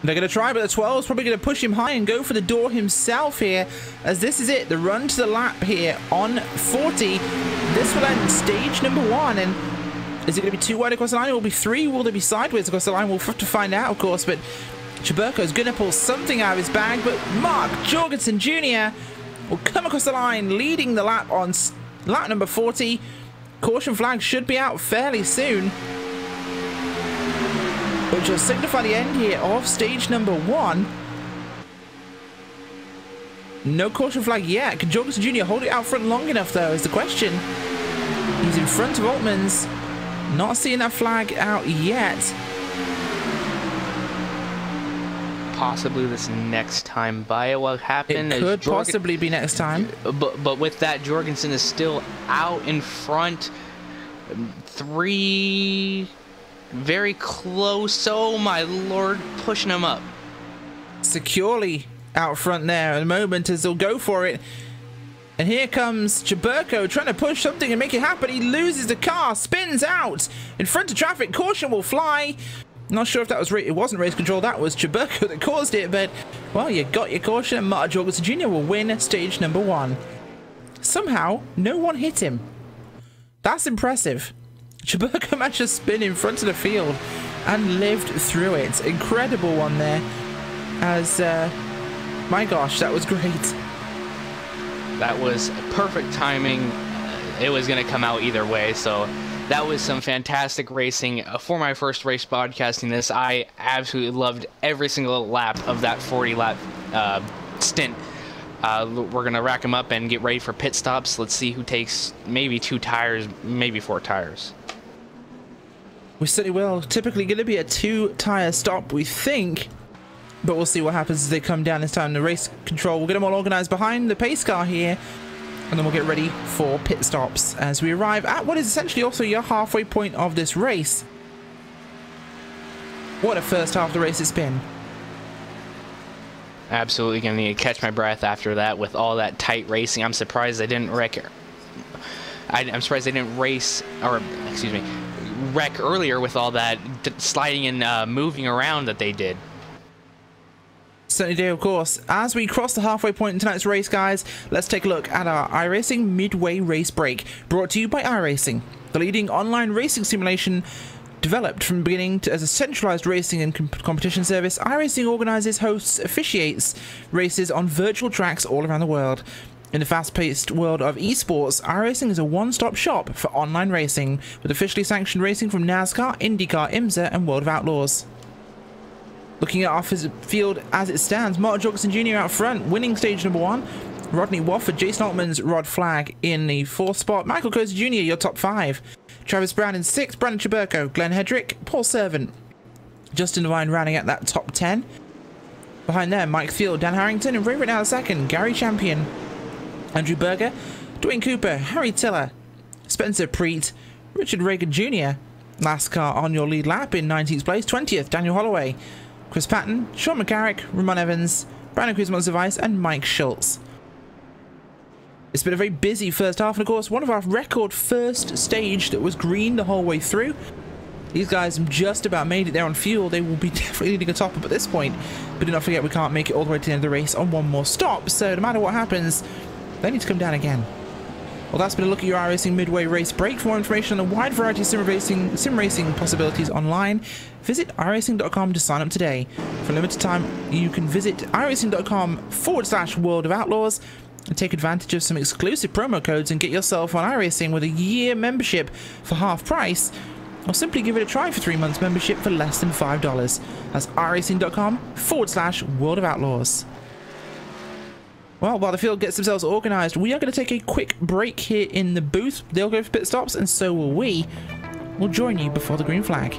They're going to try, but the 12 is probably going to push him high and go for the door himself here, as this is it. The run to the lap here on 40. This will end stage number 1, and is it going to be 2 wide across the line? It will be 3. Will they be sideways across the line? We'll have to find out, of course, but Chaburko's going to pull something out of his bag, but Mark Jorgensen Jr. will come across the line, leading the lap on lap number 40. Caution flag should be out fairly soon, which will signify the end here of stage number 1. No caution flag yet. Can Jorgensen Jr. hold it out front long enough, though, is the question. He's in front of Altmans. Not seeing that flag out yet. Possibly this next time by will happen. It could possibly be next time. But with that, Jorgensen is still out in front. 3 very close. Oh my lord, pushing him up. Securely out front there at the moment as they'll go for it. And here comes Chaburko trying to push something and make it happen. He loses the car, spins out in front of traffic. Caution will fly. Not sure if that was it wasn't race control, that was Chaburko that caused it, but well, you got your caution, and Mark Jorgensen Jr. will win stage number 1. Somehow, no one hit him. That's impressive. Chaburko managed to spin in front of the field and lived through it. Incredible one there. As, my gosh, that was great. That was perfect timing. It was going to come out either way, so that was some fantastic racing. For my first race broadcasting this, I absolutely loved every single lap of that 40-lap stint. We're going to rack them up and get ready for pit stops. Let's see who takes maybe 2 tires, maybe 4 tires. We certainly will. Typically going to be a 2-tire stop, we think. But we'll see what happens as they come down this time. The race control, we'll get them all organized behind the pace car here. And then we'll get ready for pit stops as we arrive at what is essentially also your halfway point of this race. What a first half of the race it's been. Absolutely going to need to catch my breath after that with all that tight racing. I'm surprised they didn't wreck it. I'm surprised they didn't race, or excuse me, wreck earlier with all that sliding and moving around that they did. Certainly do, of course. As we cross the halfway point in tonight's race, guys, let's take a look at our iRacing Midway Race Break, brought to you by iRacing, the leading online racing simulation. Developed from the beginning as a centralized racing and competition service, iRacing organizes, hosts, officiates races on virtual tracks all around the world. In the fast-paced world of esports, iRacing is a one-stop shop for online racing, with officially sanctioned racing from NASCAR, IndyCar, IMSA, and World of Outlaws. Looking at our field as it stands, Mark Jorgensen Jr. out front, winning stage number 1. Rodney Wofford, Jason Altman's Rod Flag in the 4th spot. Michael Coates Jr., your top 5. Travis Brown in 6th, Brandon Chaburko, Glenn Hedrick, Paul Servant, Justin Devine rounding at that top 10. Behind them, Mike Field, Dan Harrington, and Ray now 2nd, Gary Champion, Andrew Berger, Dwayne Cooper, Harry Tiller, Spencer Preet, Richard Reagan Jr., last car on your lead lap in 19th place, 20th, Daniel Holloway, Chris Patton, Sean McCarrick, Ramon Evans, Brandon Cruz-Monsivice, and Mike Schultz. It's been a very busy first half, and of course, one of our record first stage that was green the whole way through. These guys have just about made it there on fuel. They will be definitely leading a top up at this point. But do not forget, we can't make it all the way to the end of the race on one more stop, so no matter what happens, they need to come down again. Well, that's been a look at your iRacing Midway Race Break. For more information on a wide variety of sim racing possibilities online, visit iRacing.com to sign up today. For a limited time, you can visit iRacing.com/World of Outlaws and take advantage of some exclusive promo codes and get yourself on iRacing with a year membership for half price, or simply give it a try for 3 months membership for less than $5. That's iRacing.com/World of Outlaws. Well, while the field gets themselves organised, we are going to take a quick break here in the booth. They'll go for pit stops, and so will we. We'll join you before the green flag.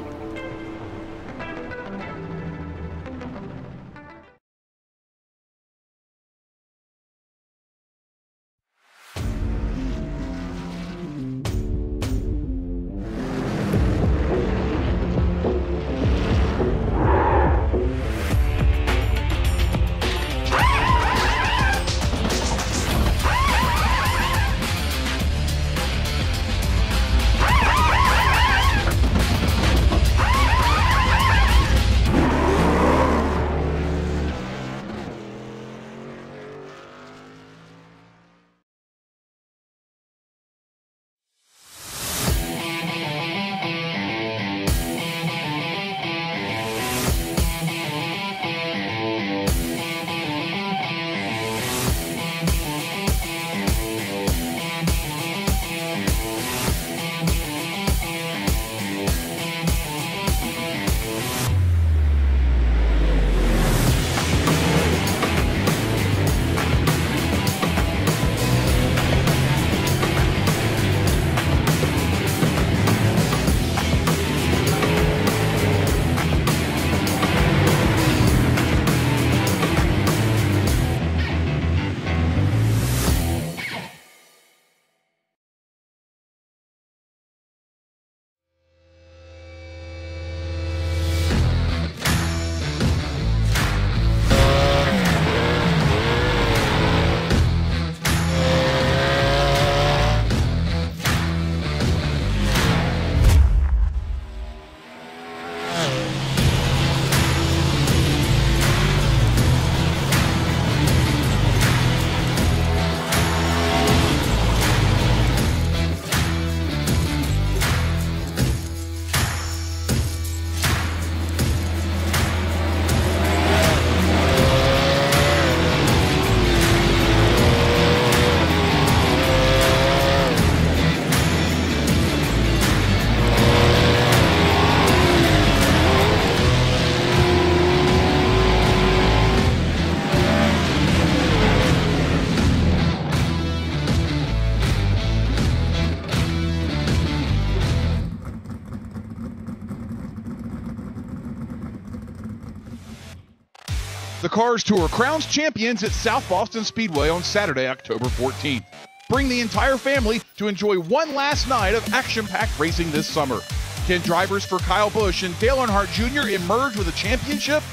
The Cars Tour crowns champions at South Boston Speedway on Saturday, October 14th. Bring the entire family to enjoy one last night of action-packed racing this summer. Can drivers for Kyle Busch and Dale Earnhardt Jr. emerge with a championship?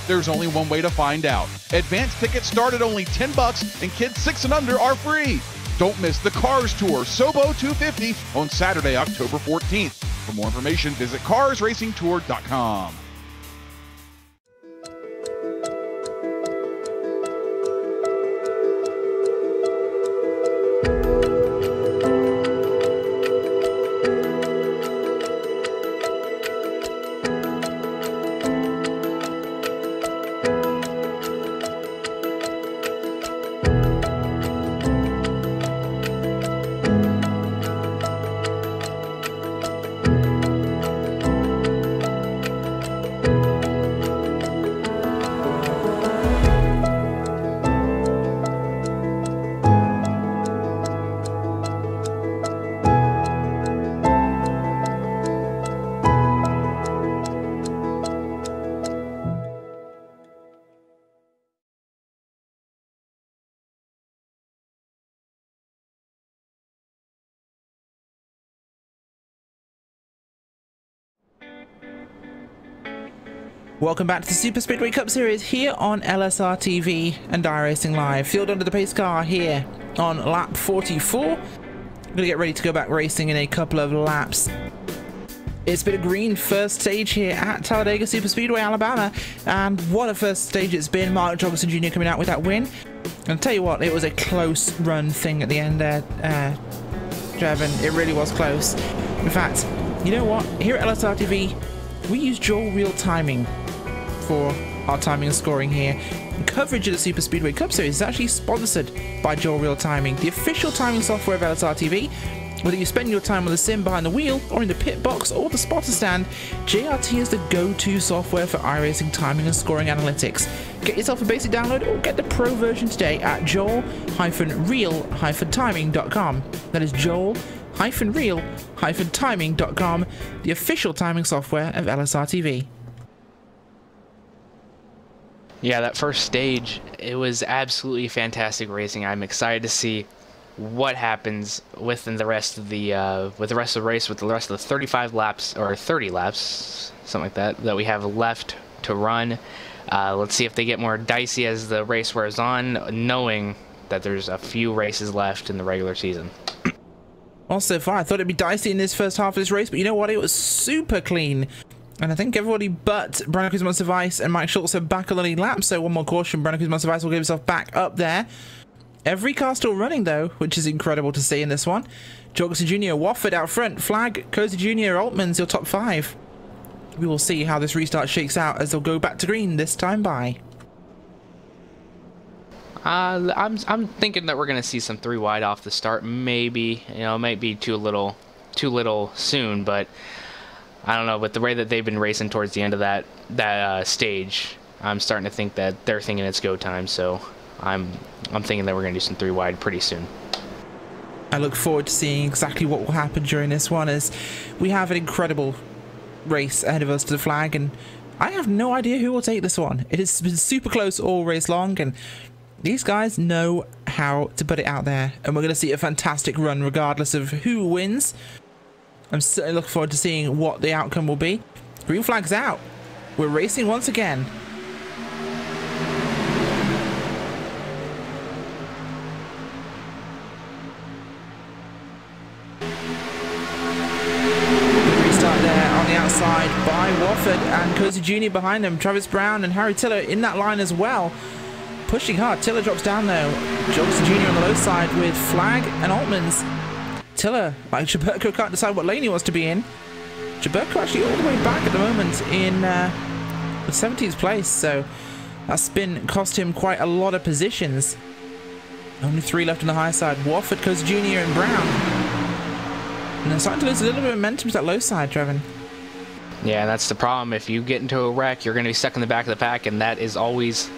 There's only one way to find out. Advance tickets start at only $10 and kids 6 and under are free. Don't miss the Cars Tour Sobo 250 on Saturday, October 14th. For more information, visit carsracingtour.com. Welcome back to the Superspeedway Cup Series here on LSRTV and iRacing Live. Field under the pace car here on lap 44. I'm going to get ready to go back racing in a couple of laps. It's been a green first stage here at Talladega Superspeedway, Alabama, and what a first stage it's been. Mark Jorgensen Jr. coming out with that win. And I'll tell you what, it was a close run thing at the end there, Trevin. It really was close. In fact, you know what? Here at LSRTV, we use dual real timing for our timing and scoring here. And coverage of the Superspeedway Cup Series is actually sponsored by Dual Real Timing, the official timing software of LSRTV. Whether you spend your time on the sim behind the wheel, or in the pit box, or the spotter stand, JRT is the go-to software for iRacing timing and scoring analytics. Get yourself a basic download or get the pro version today at joel-real-timing.com. That is joel-real-timing.com, the official timing software of LSRTV. Yeah, that first stage, it was absolutely fantastic racing. I'm excited to see what happens within the rest of the race, with the rest of the 35 laps or 30 laps, something like that we have left to run. Let's see if they get more dicey as the race wears on, knowing that there's a few races left in the regular season. Well, so far I thought it'd be dicey in this first half of this race, but you know what? It was super clean. And I think everybody but Brandon Kuzma-Device and Mike Schultz are back on the lead lap, so one more caution. Brandon Kuzma-Device will get himself back up there. Every car still running, though, which is incredible to see in this one. Jorgensen Jr., Wofford out front, Flag, Cozy Jr., Altman's your top 5. We will see how this restart shakes out as they'll go back to green this time by. I'm thinking that we're going to see some 3 wide off the start. Maybe, you know, it might be too little soon, but I don't know. With the way that they've been racing towards the end of that stage, I'm starting to think that they're thinking it's go time. So I'm thinking that we're going to do some 3 wide pretty soon. I look forward to seeing exactly what will happen during this one, as we have an incredible race ahead of us to the flag, and I have no idea who will take this one. It has been super close all race long, and these guys know how to put it out there, and we're going to see a fantastic run regardless of who wins. I'm certainly looking forward to seeing what the outcome will be. Green flag's out. We're racing once again. Restart there on the outside by Wofford and Cozy Jr. behind them. Travis Brown and Harry Tiller in that line as well. Pushing hard. Tiller drops down though. Jorgensen Jr. on the low side with Flag and Altman's. Tiller, like Chaburko, can't decide what lane he wants to be in. Chaburko actually all the way back at the moment in the 17th place, so that spin cost him quite a lot of positions. Only 3 left on the high side. Wofford, Cozy Jr. and Brown. And they're starting to lose a little bit of momentum to that low side, Trevin. Yeah, that's the problem. If you get into a wreck, you're going to be stuck in the back of the pack, and that is always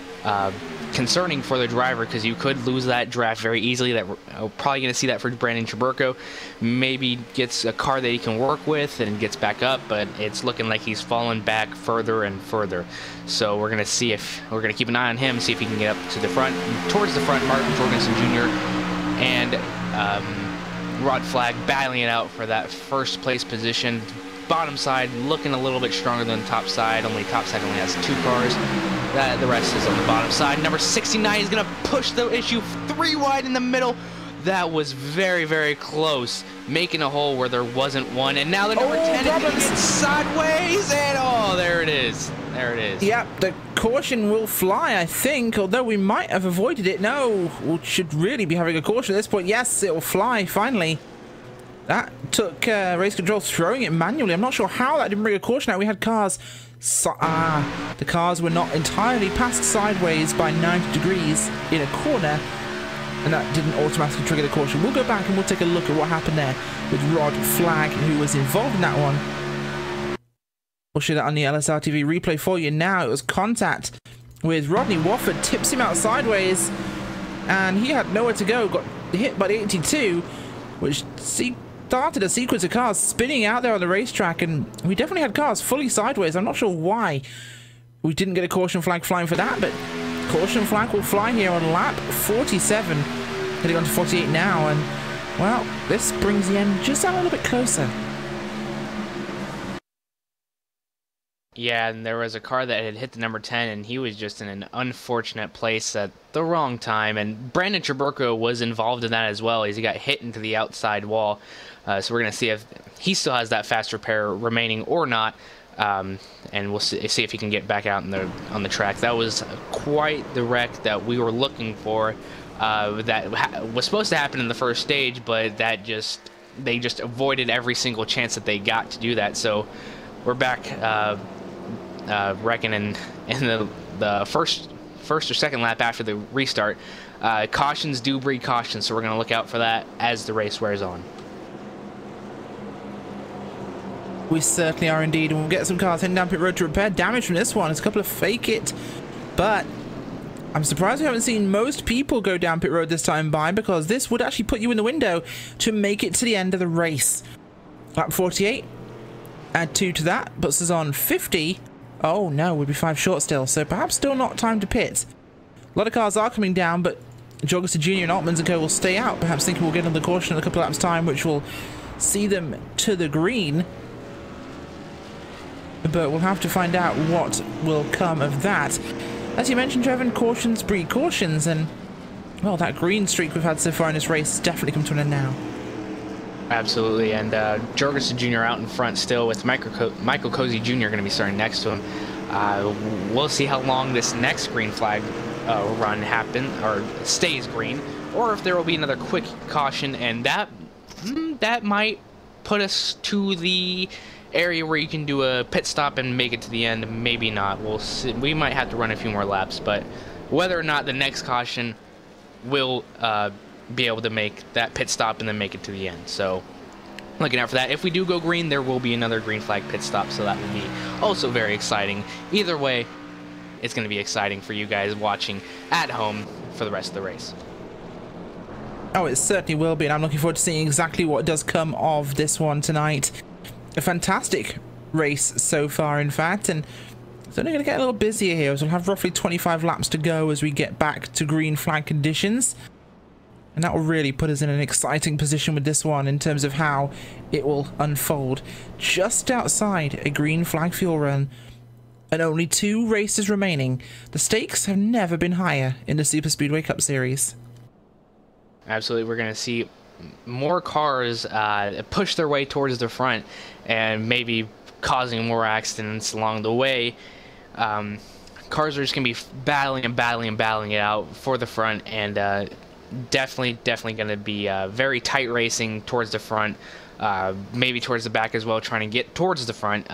concerning for the driver, because you could lose that draft very easily. That we're probably going to see that for Brandon Chaburko. Maybe gets a car that he can work with and gets back up, but it's looking like he's falling back further and further. So we're going to see if we're going to keep an eye on him, see if he can get up to the front, towards the front. Martin Jorgensen Jr. and Rod Flag battling it out for that first place position. Bottom side looking a little bit stronger than the top side. Top side only has 2 cars. The rest is on the bottom side. Number 69 is going to push the issue 3 wide in the middle. that was very, very close, making a hole where there wasn't one. And now the number 10 is going to get sideways, and oh, there it is. There it is. Yep, the caution will fly, I think, although we might have avoided it. No, we should really be having a caution at this point. Yes, it will fly, finally. That took race control throwing it manually. I'm not sure how that didn't bring a caution out. We had cars... the cars were not entirely passed sideways by 90 degrees in a corner, and that didn't automatically trigger the caution. We'll go back and we'll take a look at what happened there with Rod Flagg, who was involved in that one. We'll show that on the LSRTV replay for you now. It was contact with Rodney Wofford, tips him out sideways, and he had nowhere to go. Got hit by the 82, which started a sequence of cars spinning out there on the racetrack, and we definitely had cars fully sideways. I'm not sure why we didn't get a caution flag flying for that, but caution flag will fly here on lap 47, heading on to 48 now, and well, this brings the end just a little bit closer. Yeah, and there was a car that had hit the number 10, and he was just in an unfortunate place at the wrong time. And Brandon Traburco was involved in that as well, as he got hit into the outside wall. So we're going to see if he still has that fast repair remaining or not, and we'll see if he can get back out on the track. That was quite the wreck that we were looking for. That was supposed to happen in the first stage, but they just avoided every single chance that they got to do that. So we're back. Reckon in the first or second lap after the restart. Cautions do breed cautions, so we're going to look out for that as the race wears on. We certainly are indeed, and we'll get some cars heading down pit road to repair damage from this one. It's a couple of fake it, but I'm surprised we haven't seen most people go down pit road this time by, because this would actually put you in the window to make it to the end of the race. Lap 48, add 2 to that, puts us on 50. Oh no, we'd be 5 short still, so perhaps still not time to pit. A lot of cars are coming down, but Jorgensen Jr. and Altmans and co will stay out, perhaps thinking we'll get another caution in a couple of laps time, which will see them to the green. But we'll have to find out what will come of that. As you mentioned, Trevin, cautions breed cautions, and well, that green streak we've had so far in this race has definitely come to an end now. Absolutely, and Jorgensen Jr. out in front still, with Michael Cozy Jr. going to be starting next to him. We'll see how long this next green flag run stays green, or if there will be another quick caution, and that might put us to the area where you can do a pit stop and make it to the end. Maybe not. We'll see. We might have to run a few more laps, but whether or not the next caution will be able to make that pit stop and then make it to the end. So looking out for that. If we do go green, there will be another green flag pit stop, so that will be also very exciting. Either way, it's going to be exciting for you guys watching at home for the rest of the race. Oh, it certainly will be, and I'm looking forward to seeing exactly what does come of this one tonight. A fantastic race so far, in fact, and it's only going to get a little busier here, as we'll have roughly 25 laps to go as we get back to green flag conditions. And that will really put us in an exciting position with this one in terms of how it will unfold. Just outside a green flag fuel run, and only 2 races remaining. The stakes have never been higher in the Superspeedway Cup Series. Absolutely, we're going to see more cars push their way towards the front, and maybe causing more accidents along the way. Cars are just going to be battling it out for the front, and definitely going to be very tight racing towards the front, maybe towards the back as well, trying to get towards the front.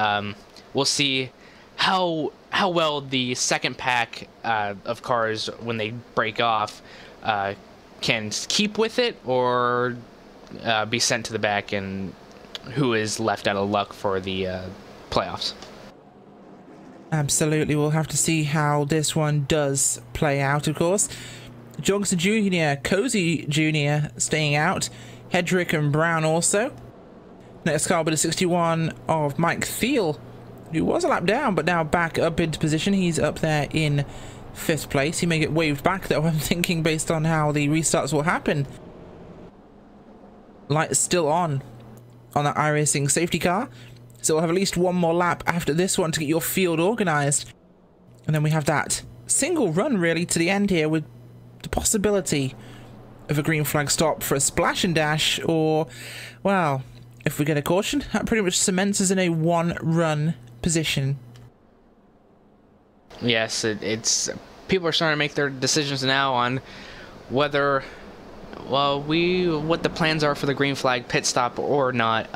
We'll see how well the second pack of cars, when they break off, can keep with it, or be sent to the back, and who is left out of luck for the playoffs. Absolutely, we'll have to see how this one does play out, of course. Jorgensen Jr., Cozy Jr. staying out, Hedrick and Brown also. Next car with a 61 of Mike Thiel, who was a lap down, but now back up into position. He's up there in 5th place. He may get waved back, though, I'm thinking, based on how the restarts will happen. Light is still on that iRacing safety car, so we'll have at least one more lap after this one to get your field organised. And then we have that single run, really, to the end here, with the possibility of a green flag stop for a splash and dash, or, well, if we get a caution, that pretty much cements us in a one-run position. Yes, it's people are starting to make their decisions now on whether, well, what the plans are for the green flag pit stop or not.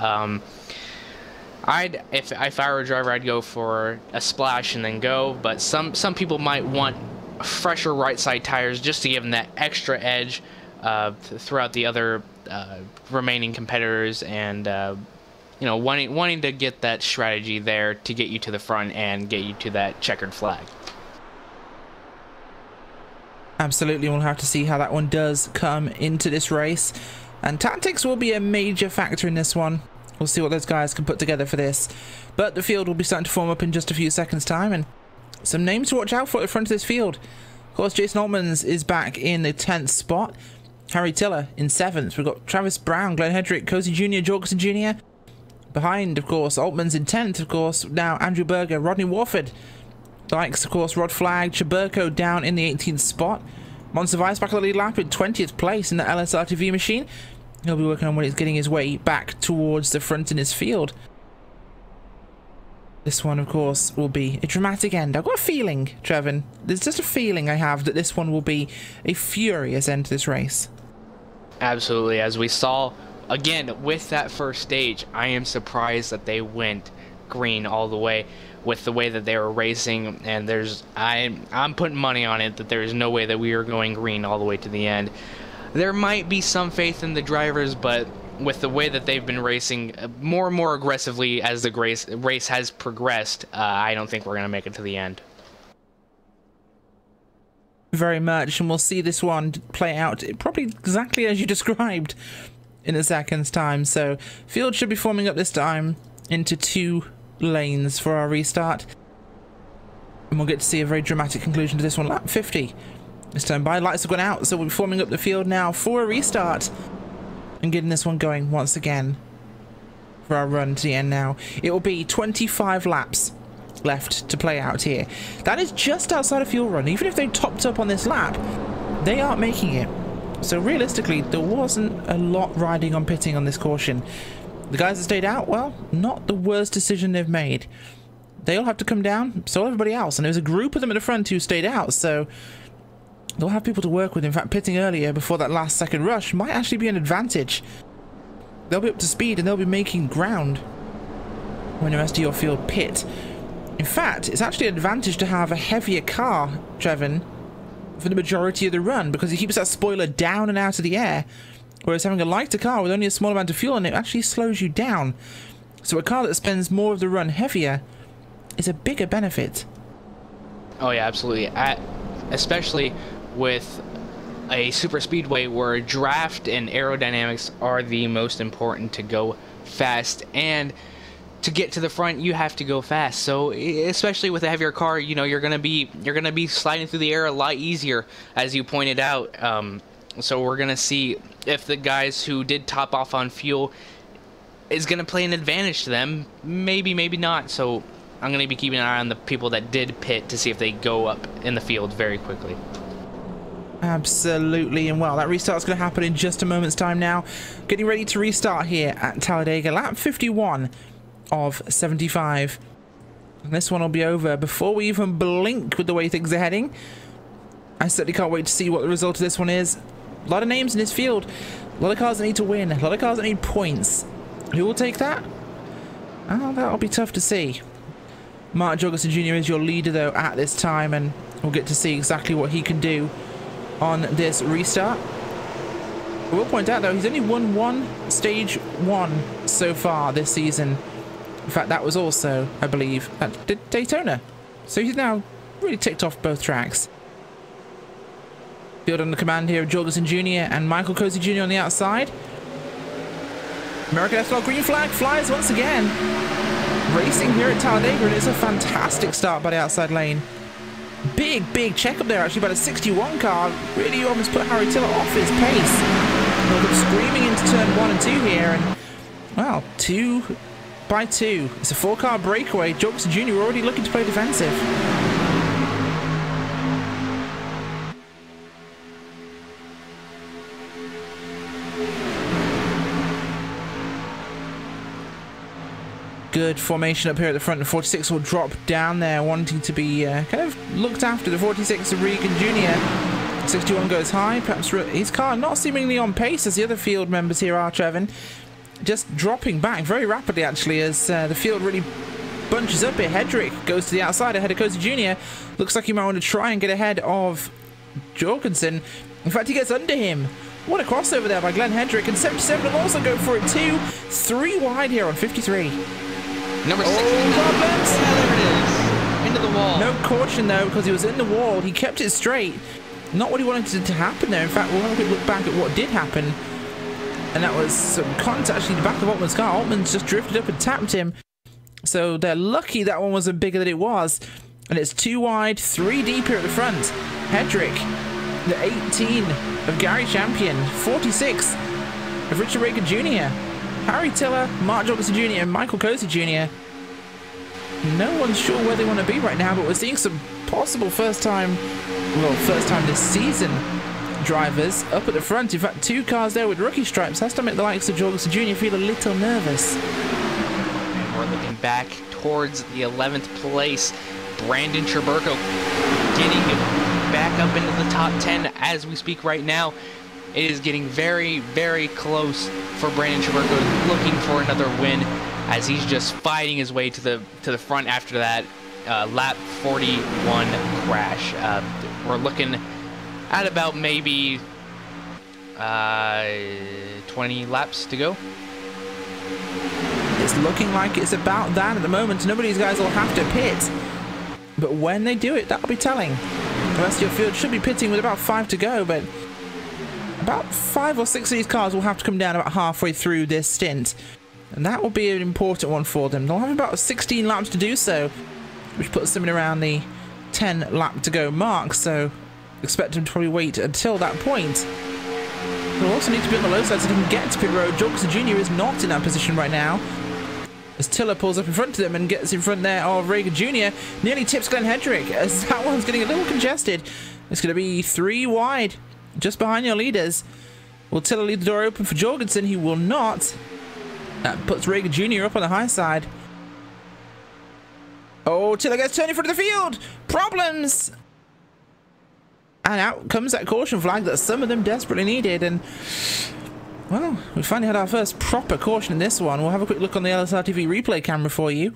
If I were a driver, I'd go for a splash and then go. But some people might want fresher right side tires just to give them that extra edge throughout the other remaining competitors, and you know, wanting to get that strategy there to get you to the front and get you to that checkered flag. Absolutely, we'll have to see how that one does come into this race, and tactics will be a major factor in this one. We'll see what those guys can put together for this, but the field will be starting to form up in just a few seconds time, and some names to watch out for at the front of this field. Of course, Jason Altmans is back in the 10th spot, Harry Tiller in 7th. We've got Travis Brown, Glenn Hedrick, Cozy Jr., Jorgensen Jr. Behind, of course, Altmans in 10th, of course, now Andrew Berger, Rodney Warford. Likes, of course, Rod Flag, Chaburko down in the 18th spot. Monster Vice back on the lead lap in 20th place in the LSRTV machine. He'll be working on when he's getting his way back towards the front in his field. This one, of course, will be a dramatic end. I've got a feeling, Trevin, there's just a feeling I have that this one will be a furious end to this race. Absolutely. As we saw, again, with that first stage, I am surprised that they went green all the way with the way that they were racing, and I'm putting money on it that there is no way that we are going green all the way to the end. There might be some faith in the drivers, but with the way that they've been racing more and more aggressively as the race has progressed, I don't think we're going to make it to the end. Very much, and we'll see this one play out probably exactly as you described in a second's time. So field should be forming up this time into 2 lanes for our restart, and we'll get to see a very dramatic conclusion to this one. Lap 50 this time by. Lights have gone out, so we'll be forming up the field now for a restart and getting this one going once again for our run to the end. Now it will be 25 laps left to play out here. That is just outside of fuel run. Even if they topped up on this lap, they aren't making it. So realistically, there wasn't a lot riding on pitting on this caution. The guys that stayed out, well, not the worst decision they've made. They'll have to come down, so will everybody else. And there's a group of them at the front who stayed out, so they'll have people to work with. In fact, pitting earlier before that last second rush might actually be an advantage. They'll be up to speed and they'll be making ground when the rest of your field pit. In fact, it's actually an advantage to have a heavier car, Trevin, for the majority of the run, because it keeps that spoiler down and out of the air. Whereas having a lighter car with only a small amount of fuel in it actually slows you down. So a car that spends more of the run heavier is a bigger benefit. Oh yeah, absolutely. Especially with a Superspeedway where draft and aerodynamics are the most important to go fast, and to get to the front you have to go fast. So especially with a heavier car, you know, you're gonna be sliding through the air a lot easier, as you pointed out. So we're gonna see if the guys who did top off on fuel is gonna play an advantage to them. Maybe, maybe not. So I'm gonna be keeping an eye on the people that did pit to see if they go up in the field very quickly. Absolutely, and well, that restart's going to happen in just a moment's time now. Getting ready to restart here at Talladega, lap 51 of 75. And this one will be over before we even blink with the way things are heading. I certainly can't wait to see what the result of this one is. A lot of names in this field, a lot of cars that need to win, a lot of cars that need points. Who will take that? Oh, that'll be tough to see. Mark Jorgensen Jr. is your leader though at this time, and we'll get to see exactly what he can do on this restart. I will point out though, he's only won one stage 1 so far this season. In fact, that was also, I believe, at Daytona. So he's now really ticked off both tracks. Field under command here of Jorgensen Jr. and Michael Cozy Jr. on the outside. American FL green flag flies once again. Racing here at Talladega, and it's a fantastic start by the outside lane. Big check up there actually by the 61 car. Really almost put Harry Tiller off his pace. They'll come screaming into turn 1 and 2 here, and well, 2 by 2. It's a 4-car breakaway. Jorgensen Jr. already looking to play defensive. Good formation up here at the front. The 46 will drop down there, wanting to be kind of looked after. The 46 of Regan Jr. 61 goes high. Perhaps his car not seemingly on pace as the other field members here are, Trevin. Just dropping back very rapidly, actually, as the field really bunches up here. Hedrick goes to the outside ahead of Cozy Jr. Looks like he might want to try and get ahead of Jorgensen. In fact, he gets under him. What a crossover there by Glenn Hedrick. And 77 will also go for it too. 3 wide here on 53. Number 6. Problems. Yeah, there it is. Into the wall. No caution though, because he was in the wall. He kept it straight. Not what he wanted to happen there. In fact, we'll have a quick look back at what did happen. And that was some contact actually in the back of Altman's car. Altman's just drifted up and tapped him. So they're lucky that one wasn't bigger than it was. And it's 2 wide, 3 deep here at the front. Hedrick, the 18 of Gary Champion, 46 of Richard Reagan Jr., Harry Tiller, Mark Jorgensen Jr., and Michael Cozy Jr. No one's sure where they want to be right now, but we're seeing some possible first time this season drivers up at the front. In fact, 2 cars there with rookie stripes. Has to make the likes of Jorgensen Jr. feel a little nervous. And we're looking back towards the 11th place. Brandon Traburco getting back up into the top 10 as we speak right now. It is getting very, very close for Brandon Traburco, looking for another win as he's just fighting his way to the front after that lap 41 crash. We're looking at about maybe 20 laps to go. It's looking like it's about that at the moment. None of these guys will have to pit. But when they do it, that'll be telling. The rest of your field should be pitting with about 5 to go, but about 5 or 6 of these cars will have to come down about halfway through this stint. And that will be an important one for them. They'll have about 16 laps to do so, which puts them in around the 10 lap to go mark, so expect them to probably wait until that point. They'll also need to be on the low side so they can get to pit road. Jorgensen Jr. is not in that position right now, as Tiller pulls up in front of them and gets in front there of Reagan Jr. Nearly tips Glenn Hedrick as that one's getting a little congested. It's going to be 3 wide, just behind your leaders. Will Tiller leave the door open for Jorgensen? He will not. That puts Reagan Jr. up on the high side. Oh, Tiller gets turned in front of the field. Problems. And out comes that caution flag that some of them desperately needed. And well, we finally had our first proper caution in this one. We'll have a quick look on the LSRTV replay camera for you.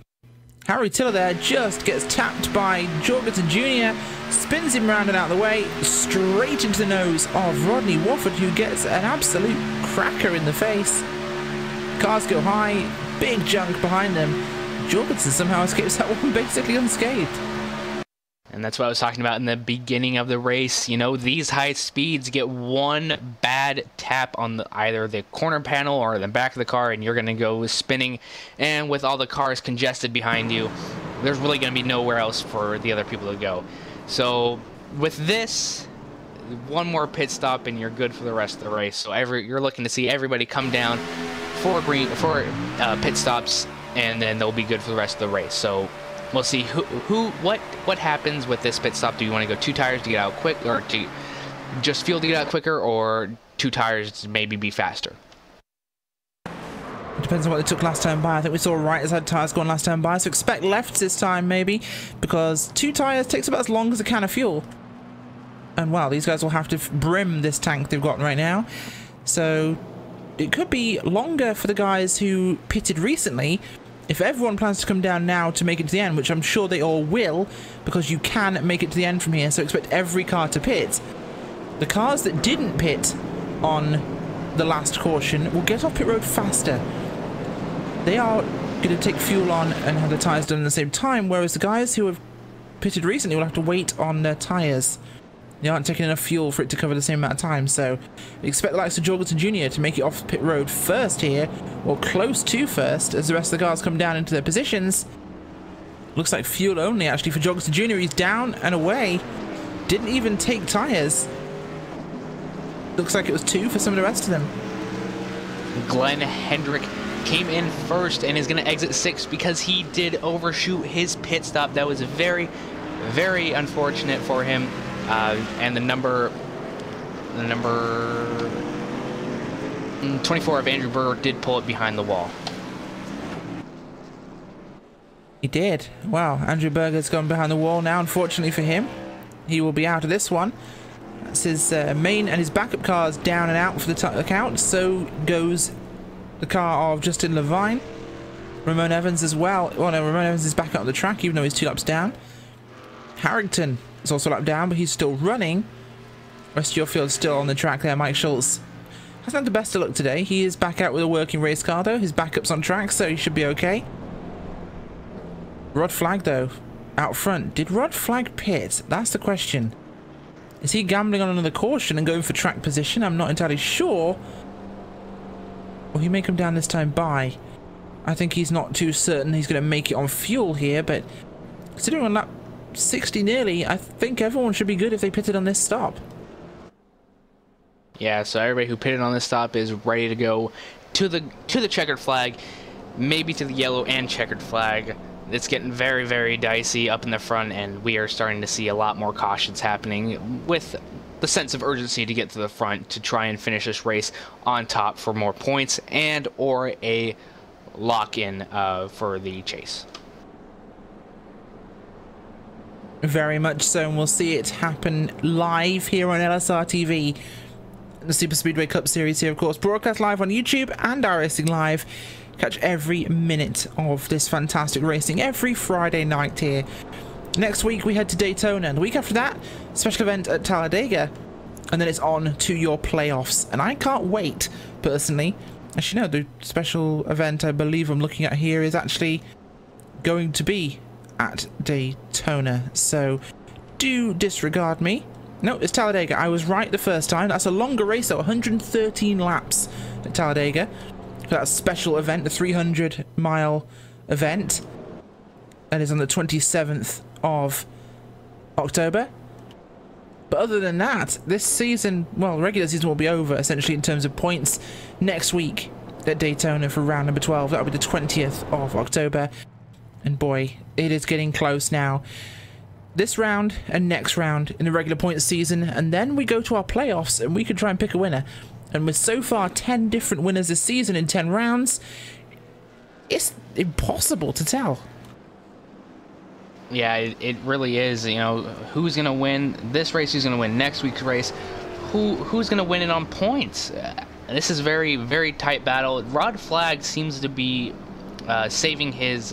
Harry Tiller there just gets tapped by Jorgensen Jr., spins him round and out of the way, straight into the nose of Rodney Wofford, who gets an absolute cracker in the face. Cars go high, big junk behind them. Jorgensen somehow escapes that one basically unscathed. And that's what I was talking about in the beginning of the race. You know, these high speeds get one bad tap on either the corner panel or the back of the car, and you're going to go spinning. And with all the cars congested behind you, there's really going to be nowhere else for the other people to go. So with this, one more pit stop and you're good for the rest of the race. So you're looking to see everybody come down for pit stops, and then they'll be good for the rest of the race. So we'll see what happens with this pit stop. Do you want to go 2 tires to get out quick, or to just fuel to get out quicker, or 2 tires to maybe be faster? It depends on what they took last time by. I think we saw right side tires going last time by, so expect lefts this time maybe, because 2 tires takes about as long as a can of fuel. And wow, these guys will have to brim this tank they've got right now. So it could be longer for the guys who pitted recently. If everyone plans to come down now to make it to the end, which I'm sure they all will, because you can make it to the end from here, so expect every car to pit. The cars that didn't pit on the last caution will get off pit road faster. They are going to take fuel on and have their tyres done at the same time, whereas the guys who have pitted recently will have to wait on their tyres. They aren't taking enough fuel for it to cover the same amount of time, so expect the likes of Jorgensen Jr. to make it off pit road first here, or close to first, as the rest of the cars come down into their positions. Looks like fuel only actually for Jorgensen Jr. He's down and away. Didn't even take tyres. Looks like it was 2 for some of the rest of them. Glenn Hendrick came in first and is going to exit 6th because he did overshoot his pit stop. That was very, very unfortunate for him. And the number 24 of Andrew Burr did pull it behind the wall. He did. Wow, Andrew Berger's gone behind the wall now, unfortunately for him. He will be out of this one. That's his main and his backup cars down and out for the account. So goes the car of Justin Levine. Ramon Evans as well. Well, no, Ramon Evans is back up the track, even though he's 2 laps down. Harrington is also a lap down, but he's still running. Rest of your field's still on the track there. Mike Schultz hasn't had the best of luck today. He is back out with a working race car, though. His backup's on track, so he should be okay. Rod Flag, though, out front. Did Rod Flag pit? That's the question. Is he gambling on another caution and going for track position? I'm not entirely sure. Well, he may come down this time by. I think he's not too certain he's going to make it on fuel here, but considering on lap 60 nearly, I think everyone should be good if they pitted on this stop. Yeah, so everybody who pitted on this stop is ready to go to the checkered flag, maybe to the yellow and checkered flag. It's getting very, very dicey up in the front, and we are starting to see a lot more cautions happening with the sense of urgency to get to the front to try and finish this race on top for more points and or a lock-in for the chase. Very much so, and we'll see it happen live here on LSRTV. The Superspeedway Cup Series here, of course, broadcast live on YouTube and iRacing Live. Catch every minute of this fantastic racing every Friday night here. Next week we head to Daytona, and the week after that, special event at Talladega, and then it's on to your playoffs. And I can't wait, personally. Actually, no, the special event I believe I'm looking at here is actually going to be at Daytona, so do disregard me. No, it's Talladega. I was right the first time. That's a longer race, though, 113 laps at Talladega. That special event, the 300-mile event. That is on the 27th of October. But other than that, this season, well, regular season will be over, essentially, in terms of points next week at Daytona for round number 12. That'll be the 20th of October. And boy, it is getting close now. This round and next round in the regular points season, and then we go to our playoffs, and we could try and pick a winner. And with so far 10 different winners this season in 10 rounds, it's impossible to tell. Yeah, it really is. You know, who's going to win this race, who's going to win next week's race, who's going to win it on points. This is very, very tight battle. Rod Flag seems to be saving his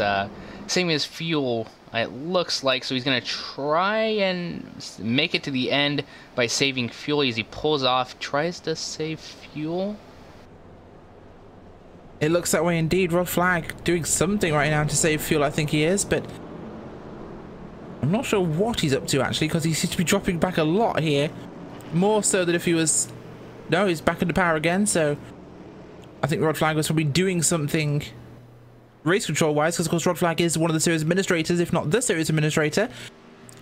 fuel, it looks like, so he's going to try and make it to the end by saving fuel as he pulls off, tries to save fuel. It looks that way indeed. Rod Flag doing something right now to save fuel, I think he is, but I'm not sure what he's up to, actually, because he seems to be dropping back a lot here. More so than if he was... No, he's back into power again, so I think Rod Flag was probably doing something race control wise, because of course Rod Flag is one of the series administrators, if not the series administrator,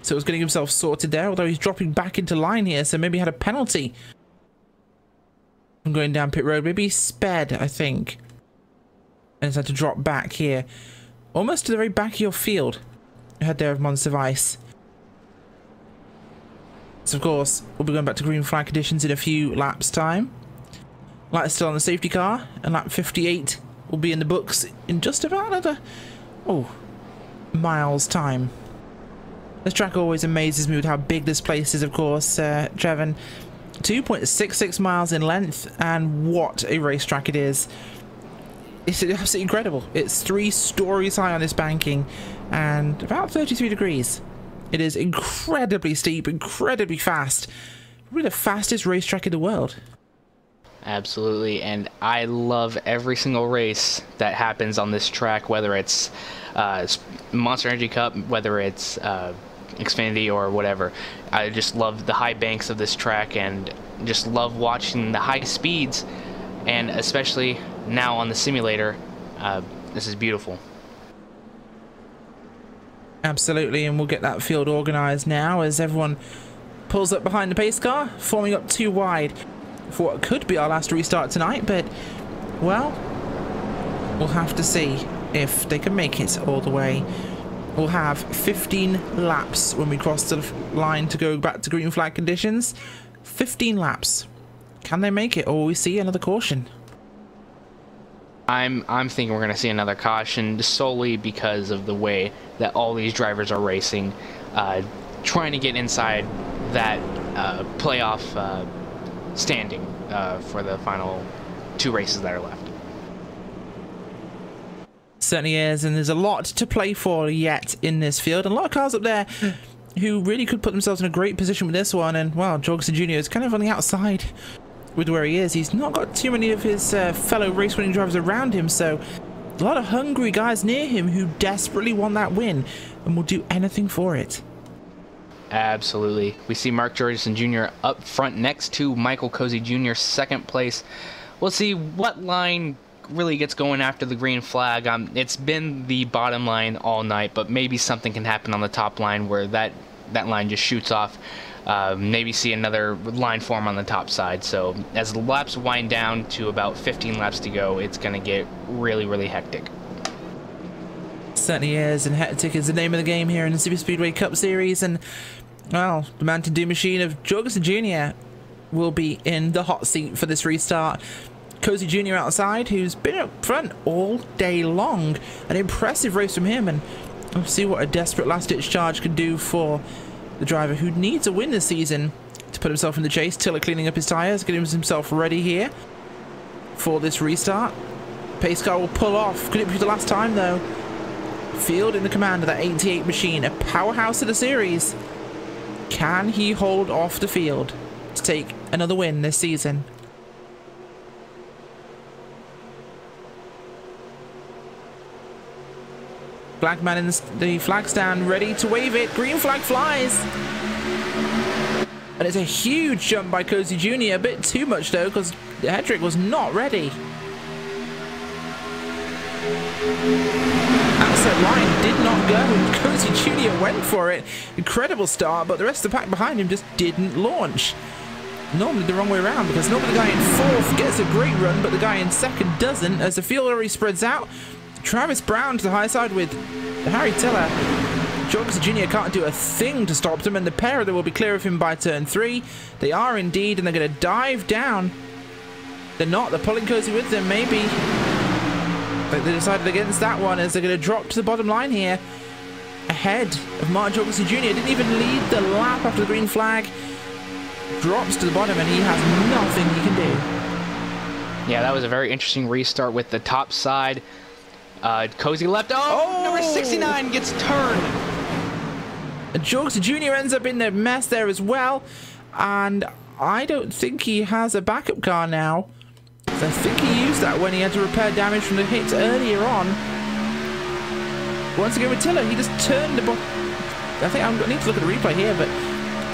so he's getting himself sorted there, although he's dropping back into line here, so maybe he had a penalty from going down pit road. Maybe he sped, I think, and has had to drop back here almost to the very back of your field. Ahead there of Monster Ice. So of course we'll be going back to green flag conditions in a few laps time. Light is still on the safety car, and lap 58 will be in the books in just about another miles time. This track always amazes me with how big this place is, of course, Trevin. 2.66 miles in length, and what a racetrack it is. It's absolutely incredible. It's 3 stories high on this banking and about 33 degrees. It is incredibly steep, incredibly fast. Probably the fastest racetrack in the world. Absolutely, and I love every single race that happens on this track, whether it's Monster Energy Cup, whether it's Xfinity or whatever. I just love the high banks of this track and just love watching the high speeds, and especially now on the simulator. This is beautiful. Absolutely, and we'll get that field organized now as everyone pulls up behind the pace car, forming up 2 wide for what could be our last restart tonight, but, well, we'll have to see if they can make it all the way. We'll have 15 laps when we cross the line to go back to green flag conditions. 15 laps. Can they make it, or will we see another caution? I'm thinking we're going to see another caution solely because of the way that all these drivers are racing, trying to get inside that playoff standing for the final 2 races that are left. Certainly is, and there's a lot to play for yet in this field, and a lot of cars up there who really could put themselves in a great position with this one. And well, Jorgensen Jr. is kind of on the outside with where he is. He's not got too many of his fellow race-winning drivers around him, so a lot of hungry guys near him who desperately want that win and will do anything for it. Absolutely. We see Mark Jorgensen Jr. up front next to Michael Cozy Jr. second place. We'll see what line really gets going after the green flag. It's been the bottom line all night, but maybe something can happen on the top line where that line just shoots off. Maybe see another line form on the top side. So as the laps wind down to about 15 laps to go, it's going to get really, really hectic. Certainly is, and hectic is the name of the game here in the Superspeedway Cup Series. And well, the Mountain Dew machine of Jorgensen Jr. will be in the hot seat for this restart. Cozy Jr. outside, who's been up front all day long. An impressive race from him, and we'll see what a desperate last-ditch charge can do for the driver who needs a win this season to put himself in the chase. Tiller cleaning up his tyres, getting himself ready here for this restart. Pace car will pull off. Could it be the last time, though? Field in the command of that 88 machine, a powerhouse of the series. Can he hold off the field to take another win this season? Flagman in the flag stand, ready to wave it. Green flag flies. And it's a huge jump by Cozy Jr. A bit too much, though, because Hedrick was not ready. Outside line did not go. Cozy Jr. went for it. Incredible start, but the rest of the pack behind him just didn't launch. Normally the wrong way around, because normally the guy in 4th gets a great run, but the guy in 2nd doesn't, as the field already spreads out. Travis Brown to the high side with Harry Tiller. Jorgensen Jr. can't do a thing to stop them, and the pair of them will be clear of him by turn 3. They are indeed, and they're going to dive down. They're not. They're pulling Cozy with them, maybe. But they decided against that one, as they're going to drop to the bottom line here. Ahead of Mark Jorgensen Jr. Didn't even lead the lap after the green flag. Drops to the bottom, and he has nothing he can do. Yeah, that was a very interesting restart with the top side. Cozy left. Oh, number 69 gets turned. Jorgensen Jr. ends up in the mess there as well. And I don't think he has a backup car now. I think he used that when he had to repair damage from the hits earlier on. Once again with Tiller, he just turned the ball. I think I need to look at the replay here, but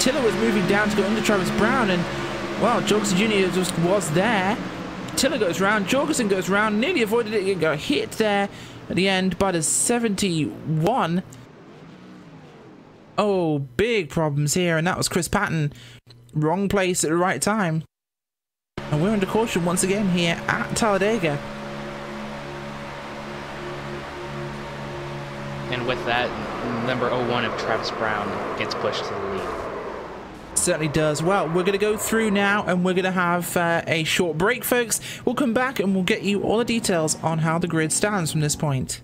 Tiller was moving down to go under Travis Brown, and well, Jorgensen Jr. just was there. Tiller goes round, Jorgensen goes round, nearly avoided it, got hit there at the end by the 71. Oh, big problems here, and that was Chris Patton. Wrong place at the right time. And we're under caution once again here at Talladega. And with that, number 01 of Travis Brown gets pushed to the lead. Certainly does. Well, we're going to go through now, and we're going to have a short break, folks. We'll come back and we'll get you all the details on how the grid stands from this point.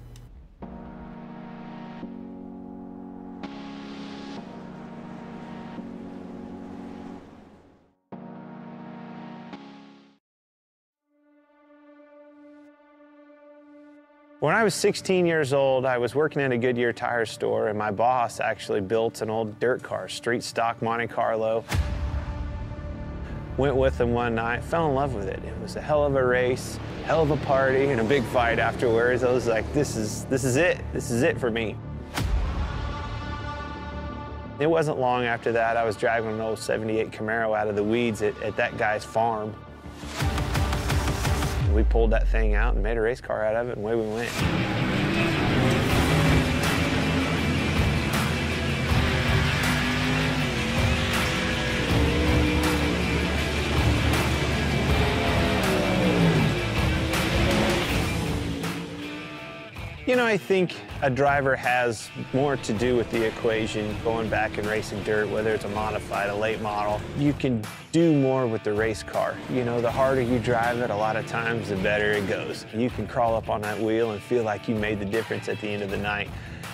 When I was 16 years old, I was working in a Goodyear tire store, and my boss actually built an old dirt car, street stock Monte Carlo. Went with him one night, fell in love with it. It was a hell of a race, hell of a party, and a big fight afterwards. I was like, this is it. This is it for me. It wasn't long after that, I was driving an old 78 Camaro out of the weeds at that guy's farm. We pulled that thing out and made a race car out of it, and away we went. You know, I think a driver has more to do with the equation going back and racing dirt, whether it's a modified, a late model. You can do more with the race car. You know, the harder you drive it, a lot of times, the better it goes. You can crawl up on that wheel and feel like you made the difference at the end of the night.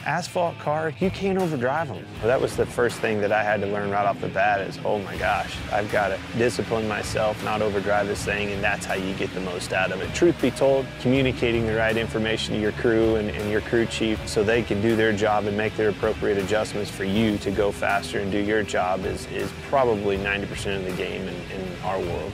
Asphalt car, you can't overdrive them. Well, that was the first thing that I had to learn right off the bat is, oh my gosh, I've got to discipline myself, not overdrive this thing, and that's how you get the most out of it. Truth be told, communicating the right information to your crew and your crew chief so they can do their job and make their appropriate adjustments for you to go faster and do your job is probably 90% of the game in our world.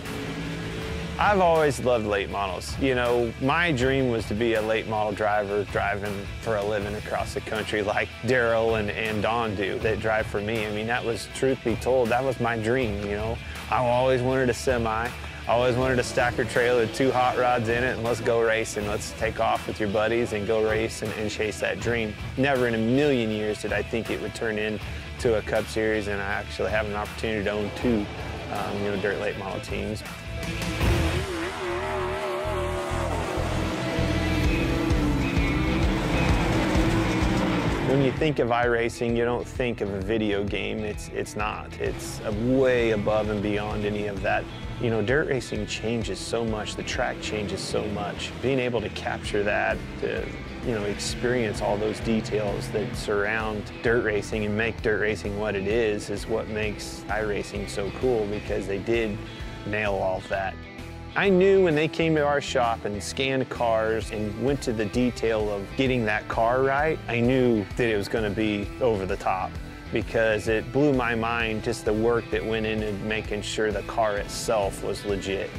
I've always loved late models. You know, my dream was to be a late model driver driving for a living across the country like Daryl and Don do that drive for me. I mean, that was, truth be told, that was my dream, you know. I always wanted a semi. I always wanted a stacker trailer with 2 hot rods in it and let's go racing. Let's take off with your buddies and go race and chase that dream. Never in a million years did I think it would turn into a Cup Series, and I actually have an opportunity to own 2 dirt late model teams. When you think of iRacing, you don't think of a video game. It's not. It's way above and beyond any of that. You know, dirt racing changes so much. The track changes so much. Being able to capture that, to experience all those details that surround dirt racing and make dirt racing what it is what makes iRacing so cool, because they did nail all of that. I knew when they came to our shop and scanned cars and went to the detail of getting that car right, I knew that it was going to be over the top, because it blew my mind just the work that went into making sure the car itself was legit.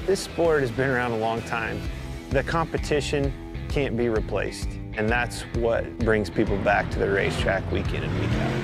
This sport has been around a long time. The competition can't be replaced, and that's what brings people back to the racetrack week in and week out.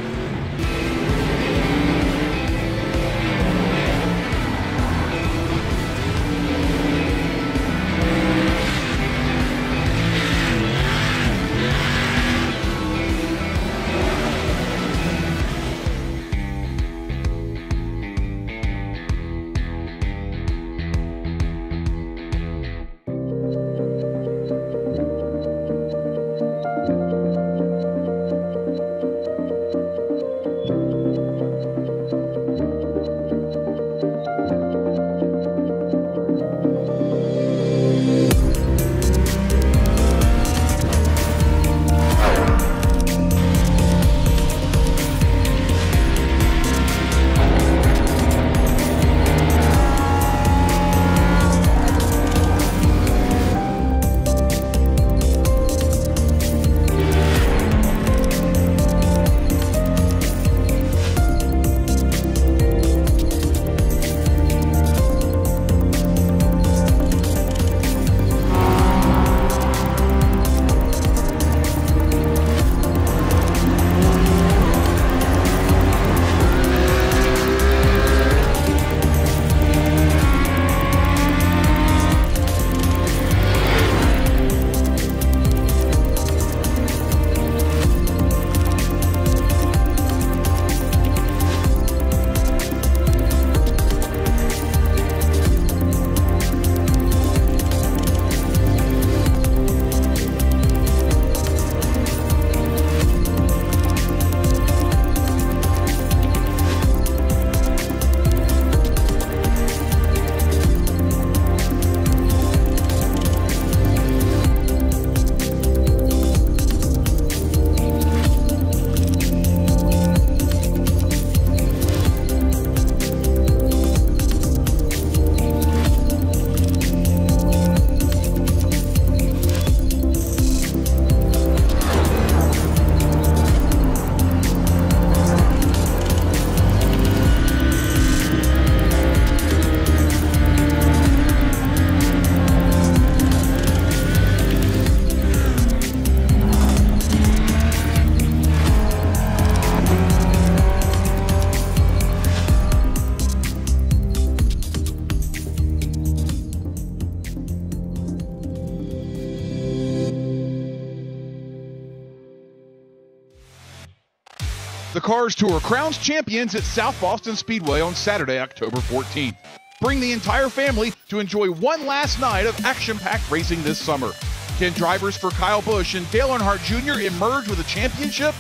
The Cars Tour crowns champions at South Boston Speedway on Saturday, October 14th. Bring the entire family to enjoy one last night of action-packed racing this summer. Can drivers for Kyle Busch and Dale Earnhardt Jr. emerge with a championship?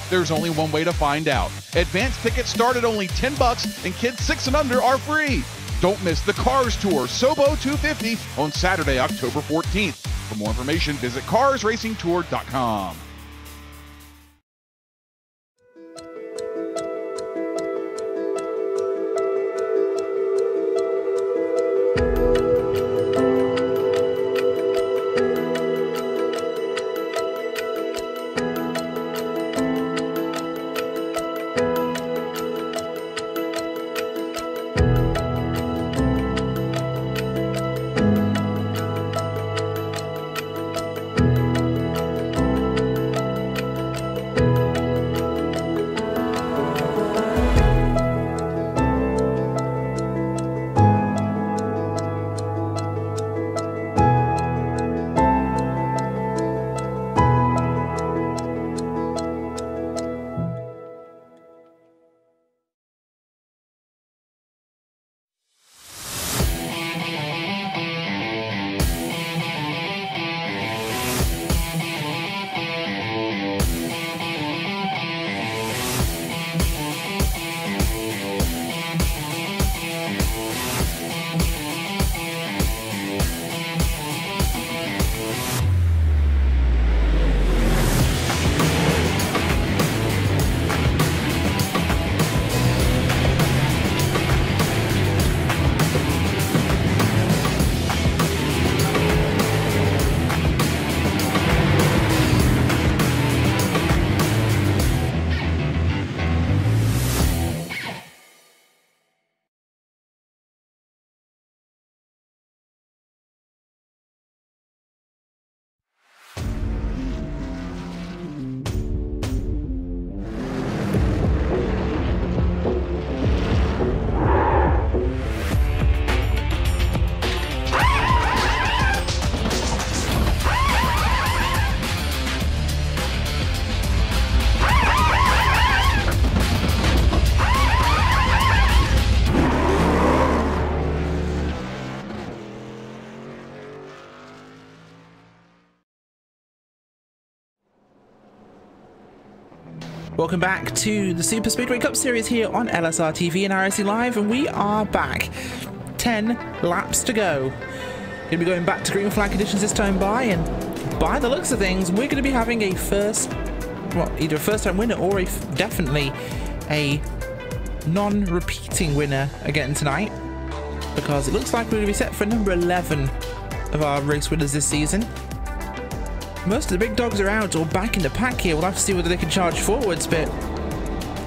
There's only one way to find out. Advance tickets start at only $10 and kids 6 and under are free. Don't miss the Cars Tour Sobo 250 on Saturday, October 14th. For more information, visit carsracingtour.com. Welcome back to the Superspeedway Cup Series here on LSRTV and RSC Live, and we are back. 10 laps to go. Gonna be going back to green flag conditions this time and by the looks of things, we're gonna be having a either a first-time winner or definitely a non-repeating winner again tonight, because it looks like we're gonna be set for number 11 of our race winners this season. Most of the big dogs are out or back in the pack here. We'll have to see whether they can charge forwards, but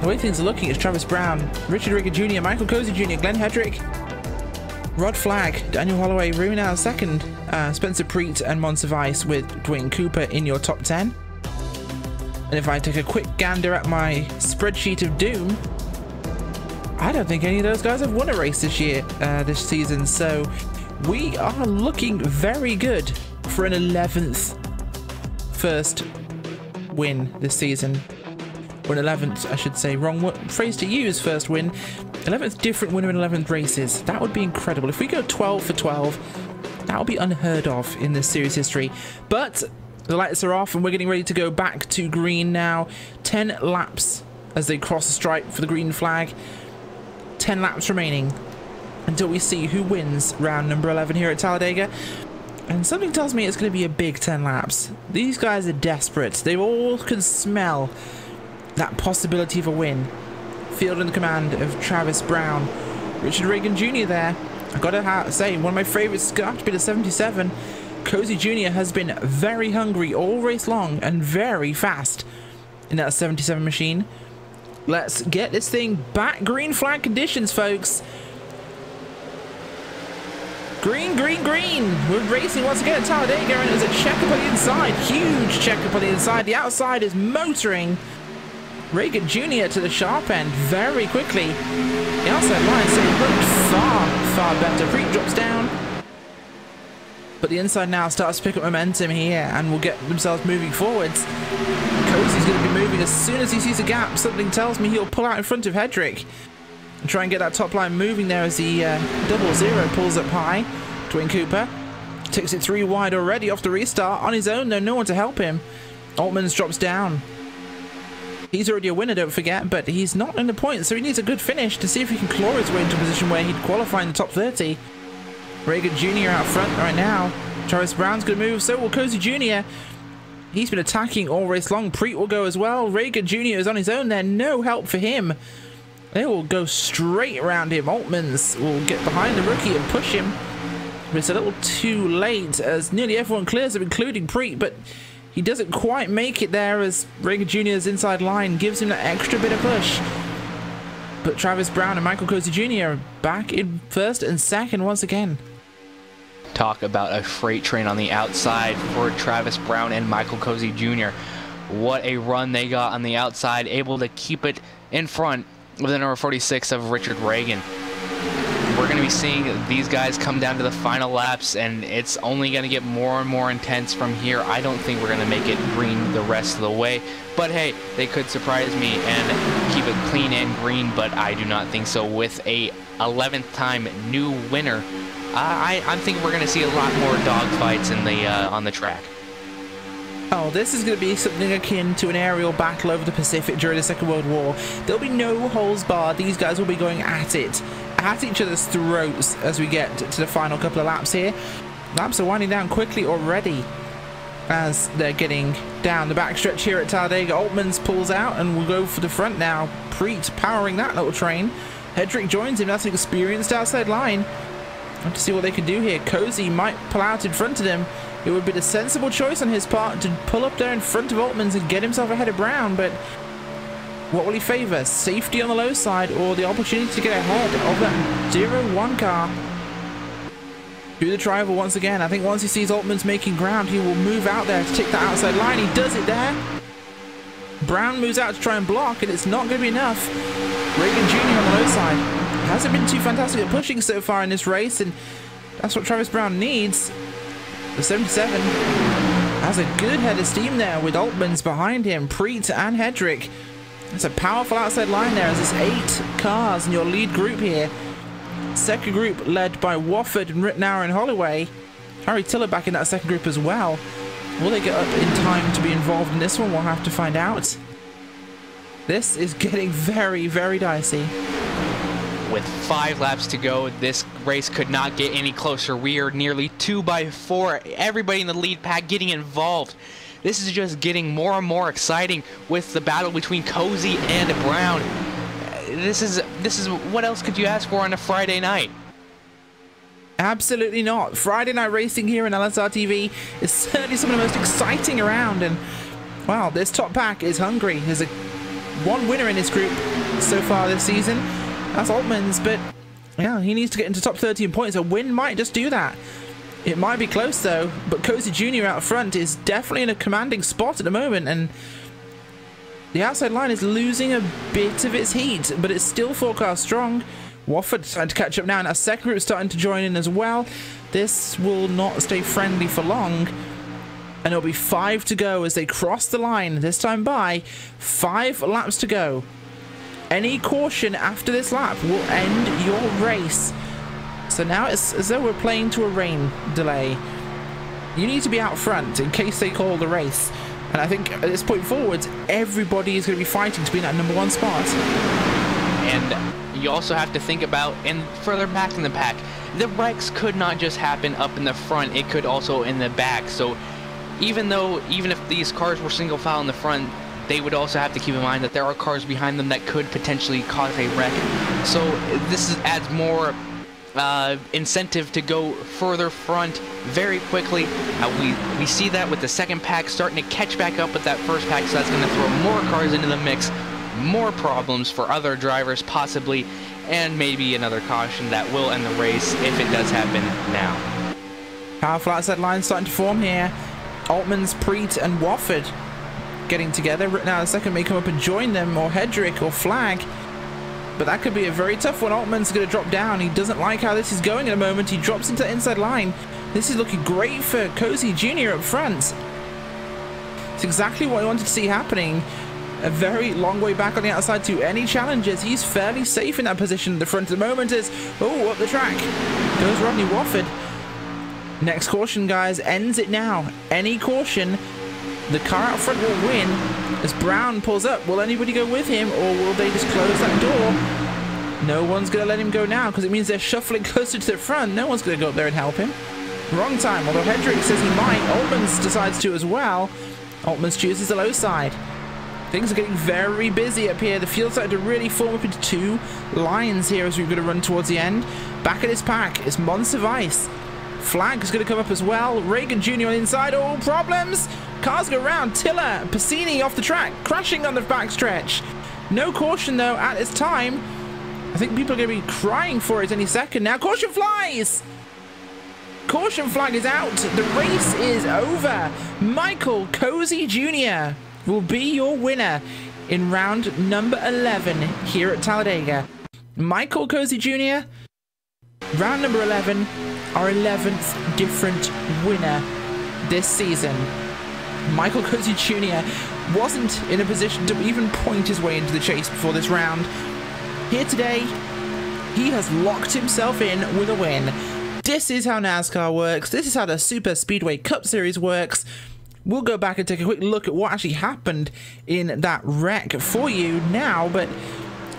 the way things are looking is Travis Brown, Richard Riggin Jr., Michael Cozy Jr., Glenn Hedrick, Rod Flagg, Daniel Holloway, Ruinal second, Spencer Preet and Montevice with Dwayne Cooper in your top 10. And if I take a quick gander at my spreadsheet of doom, I don't think any of those guys have won a race this year, this season, so we are looking very good for an 11th first win this season. Or an 11th, I should say. Wrong phrase to use, first win. 11th different winner in 11th races. That would be incredible. If we go 12 for 12, that would be unheard of in this series history. But the lights are off and we're getting ready to go back to green now. 10 laps as they cross the stripe for the green flag. 10 laps remaining until we see who wins round number 11 here at Talladega. And something tells me it's going to be a big 10 laps. These guys are desperate. They all can smell that possibility of a win. Field in the command of Travis Brown. Richard Riggin Jr. there. I gotta say, one of my favorites got to be the 77. Cozy Jr. has been very hungry all race long and very fast in that 77 machine. Let's get this thing back. Green flag conditions, folks. Green, green, green. We're racing once again at Talladega, and there's a checkup on the inside. Huge checkup on the inside. The outside is motoring. Riggin Jr. to the sharp end very quickly. The outside line so it looked far, far better. Preet drops down. But the inside now starts to pick up momentum here and will get themselves moving forwards. Cozy's going to be moving as soon as he sees a gap. Something tells me he'll pull out in front of Hedrick and try and get that top line moving there as the 00 pulls up high. Dwayne Cooper Takes it 3 wide already off the restart. On his own, though, no one to help him. Altmans drops down. He's already a winner, don't forget, but he's not in the points, so he needs a good finish to see if he can claw his way into a position where he'd qualify in the top 30. Reagan Jr. out front right now. Travis Brown's going to move, so will Cozy Jr. He's been attacking all race long. Preet will go as well. Reagan Jr. is on his own there. No help for him. They will go straight around him. Altmans will get behind the rookie and push him. But it's a little too late as nearly everyone clears him, including Preet, but he doesn't quite make it there as Reagan Jr.'s inside line gives him that extra bit of push. But Travis Brown and Michael Cozy Jr. are back in first and second once again. Talk about a freight train on the outside for Travis Brown and Michael Cozy Jr. What a run they got on the outside, able to keep it in front of the number 46 of Richard Reagan. We're going to be seeing these guys come down to the final laps, and it's only going to get more and more intense from here. I don't think we're going to make it green the rest of the way, but hey, they could surprise me and keep it clean and green, but I do not think so. With a 11th time new winner, I'm thinking we're going to see a lot more dogfights in the on the track. Oh, this is going to be something akin to an aerial battle over the Pacific during the Second World War. There'll be no holes barred. These guys will be going at it, at each other's throats as we get to the final couple of laps here. Laps are winding down quickly already as they're getting down the backstretch here at Talladega. Altmans pulls out and will go for the front now. Preet powering that little train. Hedrick joins him. That's an experienced outside line. Have to see what they can do here. Cozy might pull out in front of them. It would be the sensible choice on his part to pull up there in front of Altmans and get himself ahead of Brown, but what will he favor? Safety on the low side or the opportunity to get ahead of that 0-1 car? Do the trial once again. I think once he sees Altmans making ground, he will move out there to take that outside line. He does it there. Brown moves out to try and block, and it's not going to be enough. Reagan Jr. on the low side hasn't been too fantastic at pushing so far in this race, and that's what Travis Brown needs. The 77 has a good head of steam there with Altmans behind him, Preet and Hedrick. It's a powerful outside line there as there's 8 cars in your lead group here. Second group led by Wofford and Rittenauer and Holloway. Harry Tiller back in that second group as well. Will they get up in time to be involved in this one? We'll have to find out. This is getting very, very dicey. With 5 laps to go, this race could not get any closer. We are nearly 2 by 4. Everybody in the lead pack getting involved. This is just getting more and more exciting with the battle between Cozy and Brown. This is what else could you ask for on a Friday night? Absolutely not. Friday night racing here in LSRTV is certainly some of the most exciting around, and wow, this top pack is hungry. There's one winner in this group so far this season. That's Altmans, but yeah, he needs to get into top 30 in points. A win might just do that. It might be close though, but Cozy Jr. out front is definitely in a commanding spot at the moment, and the outside line is losing a bit of its heat, but it's still forecast strong. Wofford trying to catch up now, and our second group is starting to join in as well. This will not stay friendly for long, and it'll be 5 to go as they cross the line, this time by 5 laps to go. Any caution after this lap will end your race. So now it's as though we're playing to a rain delay. You need to be out front in case they call the race. And I think at this point forwards, everybody is going to be fighting to be in that #1 spot. And you also have to think about, and further back in the pack, the wrecks could not just happen up in the front, it could also in the back. So even if these cars were single file in the front, they would also have to keep in mind that there are cars behind them that could potentially cause a wreck. So this adds more incentive to go further front very quickly. We see that with the second pack starting to catch back up with that first pack, so that's going to throw more cars into the mix, more problems for other drivers possibly, and maybe another caution that will end the race if it does happen now. Powerful outside line starting to form here. Altmans, Preet and Wofford getting together. Now the second may come up and join them, or Hedrick or Flag. But that could be a very tough one. Altman's going to drop down. He doesn't like how this is going at the moment. He drops into the inside line. This is looking great for Cozy Jr. up front. It's exactly what I wanted to see happening. A very long way back on the outside to any challenges. He's fairly safe in that position at the front at the moment. Is up the track goes Rodney Wofford. Next caution, guys, ends it now. Any caution, the car out front will win. As Brown pulls up, will anybody go with him, or will they just close that door? No one's going to let him go now, because it means they're shuffling closer to the front. No one's going to go up there and help him. Wrong time, although Hedrick says he might. Altmans decides to as well. Altmans chooses the low side. Things are getting very busy up here. The field's starting to really form up into two lines here as we're going to run towards the end. Back at his pack is Monster Vice. Flag is going to come up as well. Reagan Jr. on the inside. Oh, problems! Cars go around. Tiller, Passini off the track, crashing on the backstretch. No caution though at this time. I think people are going to be crying for it any second now. Caution flies! Caution flag is out. The race is over. Michael Cozy Jr. will be your winner in round number 11 here at Talladega. Michael Cozy Jr., round number 11, our 11th different winner this season. Michael Cozy Jr. wasn't in a position to even point his way into the chase before this round. Here today, he has locked himself in with a win. This is how NASCAR works. This is how the Superspeedway Cup Series works. We'll go back and take a quick look at what actually happened in that wreck for you now, but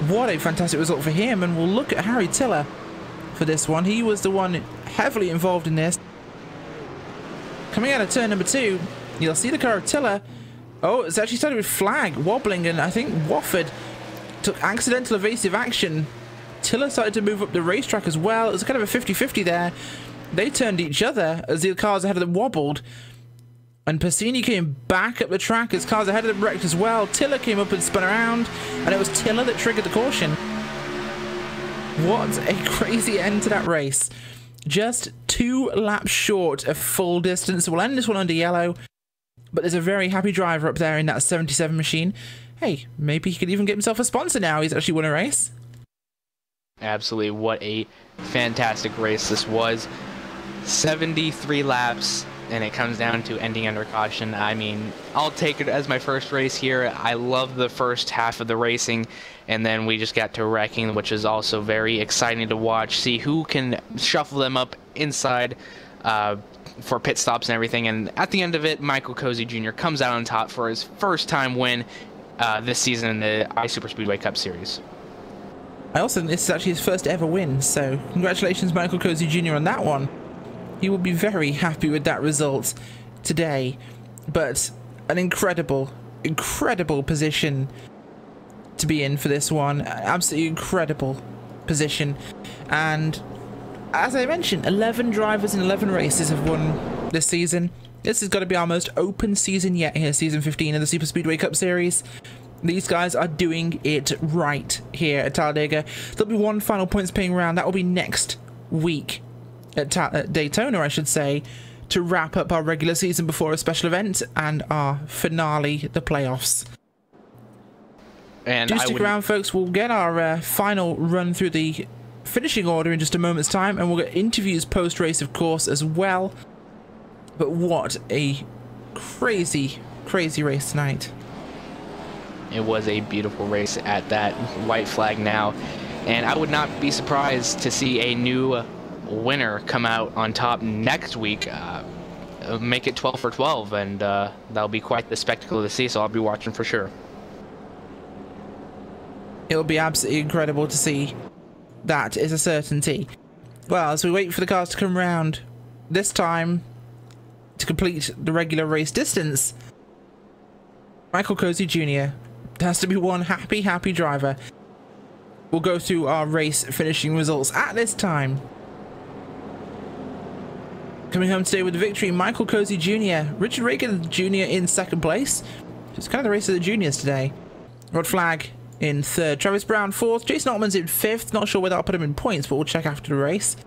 what a fantastic result for him. And we'll look at Harry Tiller for this one. He was the one heavily involved in this. Coming out of turn number 2, you'll see the car of Tiller. Oh, it's actually started with flag wobbling, and I think Wofford took accidental evasive action. Tiller started to move up the racetrack as well. It was kind of a 50-50 there. They turned each other as the cars ahead of them wobbled. And Passini came back up the track as cars ahead of them wrecked as well. Tiller came up and spun around, and it was Tiller that triggered the caution. What a crazy end to that race. Just 2 laps short of full distance. We'll end this one under yellow, but there's a very happy driver up there in that 77 machine. Hey, maybe he could even get himself a sponsor now. He's actually won a race. Absolutely, what a fantastic race this was. 73 laps, and it comes down to ending under caution. I mean, I'll take it as my first race here. I love the first half of the racing, and then we just got to wrecking, which is also very exciting to watch. See who can shuffle them up inside for pit stops and everything. And at the end of it, Michael Cozy Jr. comes out on top for his first time win this season in the Superspeedway Cup Series. I also think this is actually his first ever win, so congratulations Michael Cozy Jr. on that one. He will be very happy with that result today, but an incredible position to be in for this one. Absolutely incredible position. And as I mentioned, 11 drivers in 11 races have won this season. This has got to be our most open season yet here, season 15 of the Superspeedway Cup Series. These guys are doing it right here at Talladega. There'll be one final points paying round. That will be next week at Daytona, I should say, to wrap up our regular season before a special event and our finale, the playoffs. And do stick around, folks. We'll get our final run through the finishing order in just a moment's time, and we'll get interviews post-race, of course, as well. But what a crazy race tonight. It was a beautiful race at that white flag now, and I would not be surprised to see a new winner come out on top next week, make it 12 for 12, and that'll be quite the spectacle to see, so I'll be watching for sure. It'll be absolutely incredible to see. That is a certainty. Well, as we wait for the cars to come round, this time to complete the regular race distance, Michael Cozy Jr. has to be one happy driver. We'll go through our race finishing results at this time. Coming home today with the victory, Michael Cozy Jr. Richard Reagan Jr. in second place. It's kind of the race of the juniors today. Rod Flagg in third. Travis Brown fourth. Jason Altman's in fifth. Not sure whether I'll put him in points, but we'll check after the race.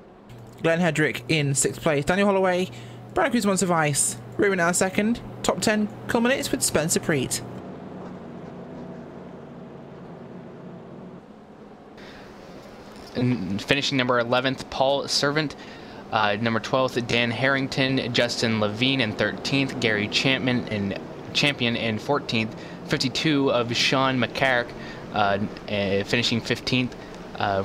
Glenn Hedrick in sixth place. Daniel Holloway, Brandon Cruz Monster Vice. Ruben now second. Top 10 culminates with Spencer Preet. And finishing number 11th, Paul Servant. Number 12th, Dan Harrington. Justin Levine in 13th. Gary Champion in 14th. 52 of Sean McCarrick finishing 15th.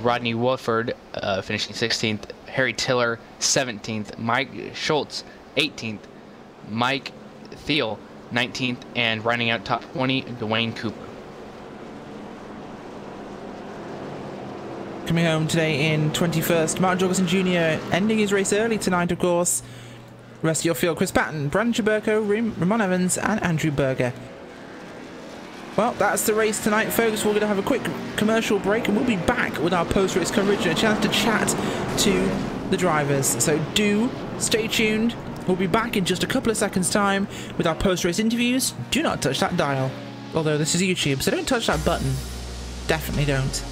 Rodney Wolford finishing 16th. Harry Tiller 17th, Mike Schultz 18th, Mike Thiel 19th, and rounding out top 20, Dwayne Cooper. Coming home today in 21st, Martin Jorgensen Jr. ending his race early tonight, of course. Rest of your field: Chris Patton, Brandon Chaburko, Ramon Evans, and Andrew Berger. Well, that's the race tonight, folks. We're going to have a quick commercial break, and we'll be back with our post-race coverage and a chance to chat to the drivers. So do stay tuned. We'll be back in just a couple of seconds' time with our post-race interviews. Do not touch that dial. Although this is YouTube, so don't touch that button. Definitely don't.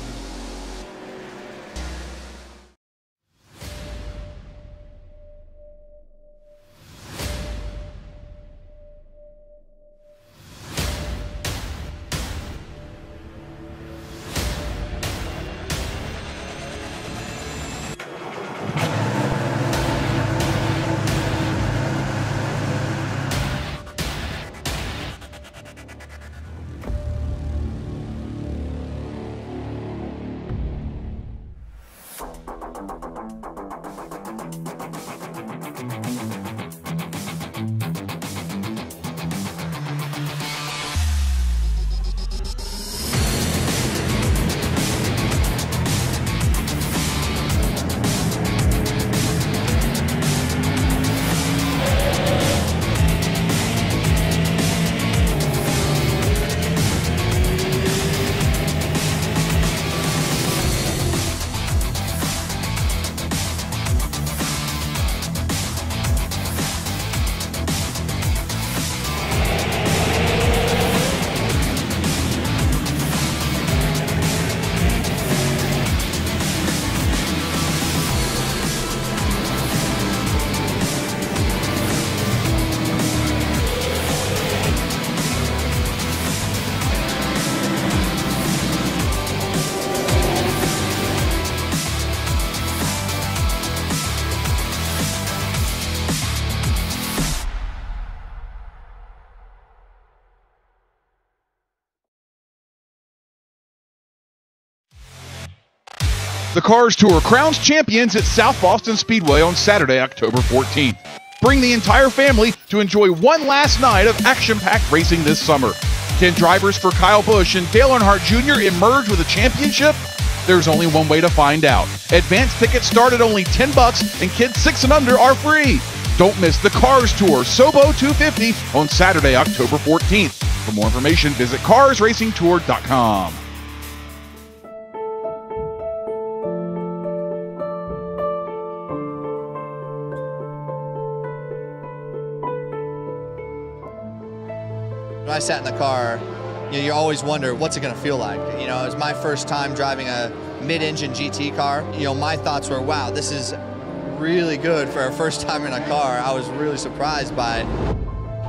The Cars Tour crowns champions at South Boston Speedway on Saturday, October 14th. Bring the entire family to enjoy one last night of action-packed racing this summer. Can drivers for Kyle Busch and Dale Earnhardt Jr. emerge with a championship? There's only one way to find out. Advance tickets start at only $10, and kids 6 and under are free. Don't miss the Cars Tour Sobo 250 on Saturday, October 14th. For more information, visit carsracingtour.com. When I sat in the car, you always wonder, what's it going to feel like? You know, it was my first time driving a mid-engine GT car. You know, my thoughts were, wow, this is really good for our first time in a car. I was really surprised by it.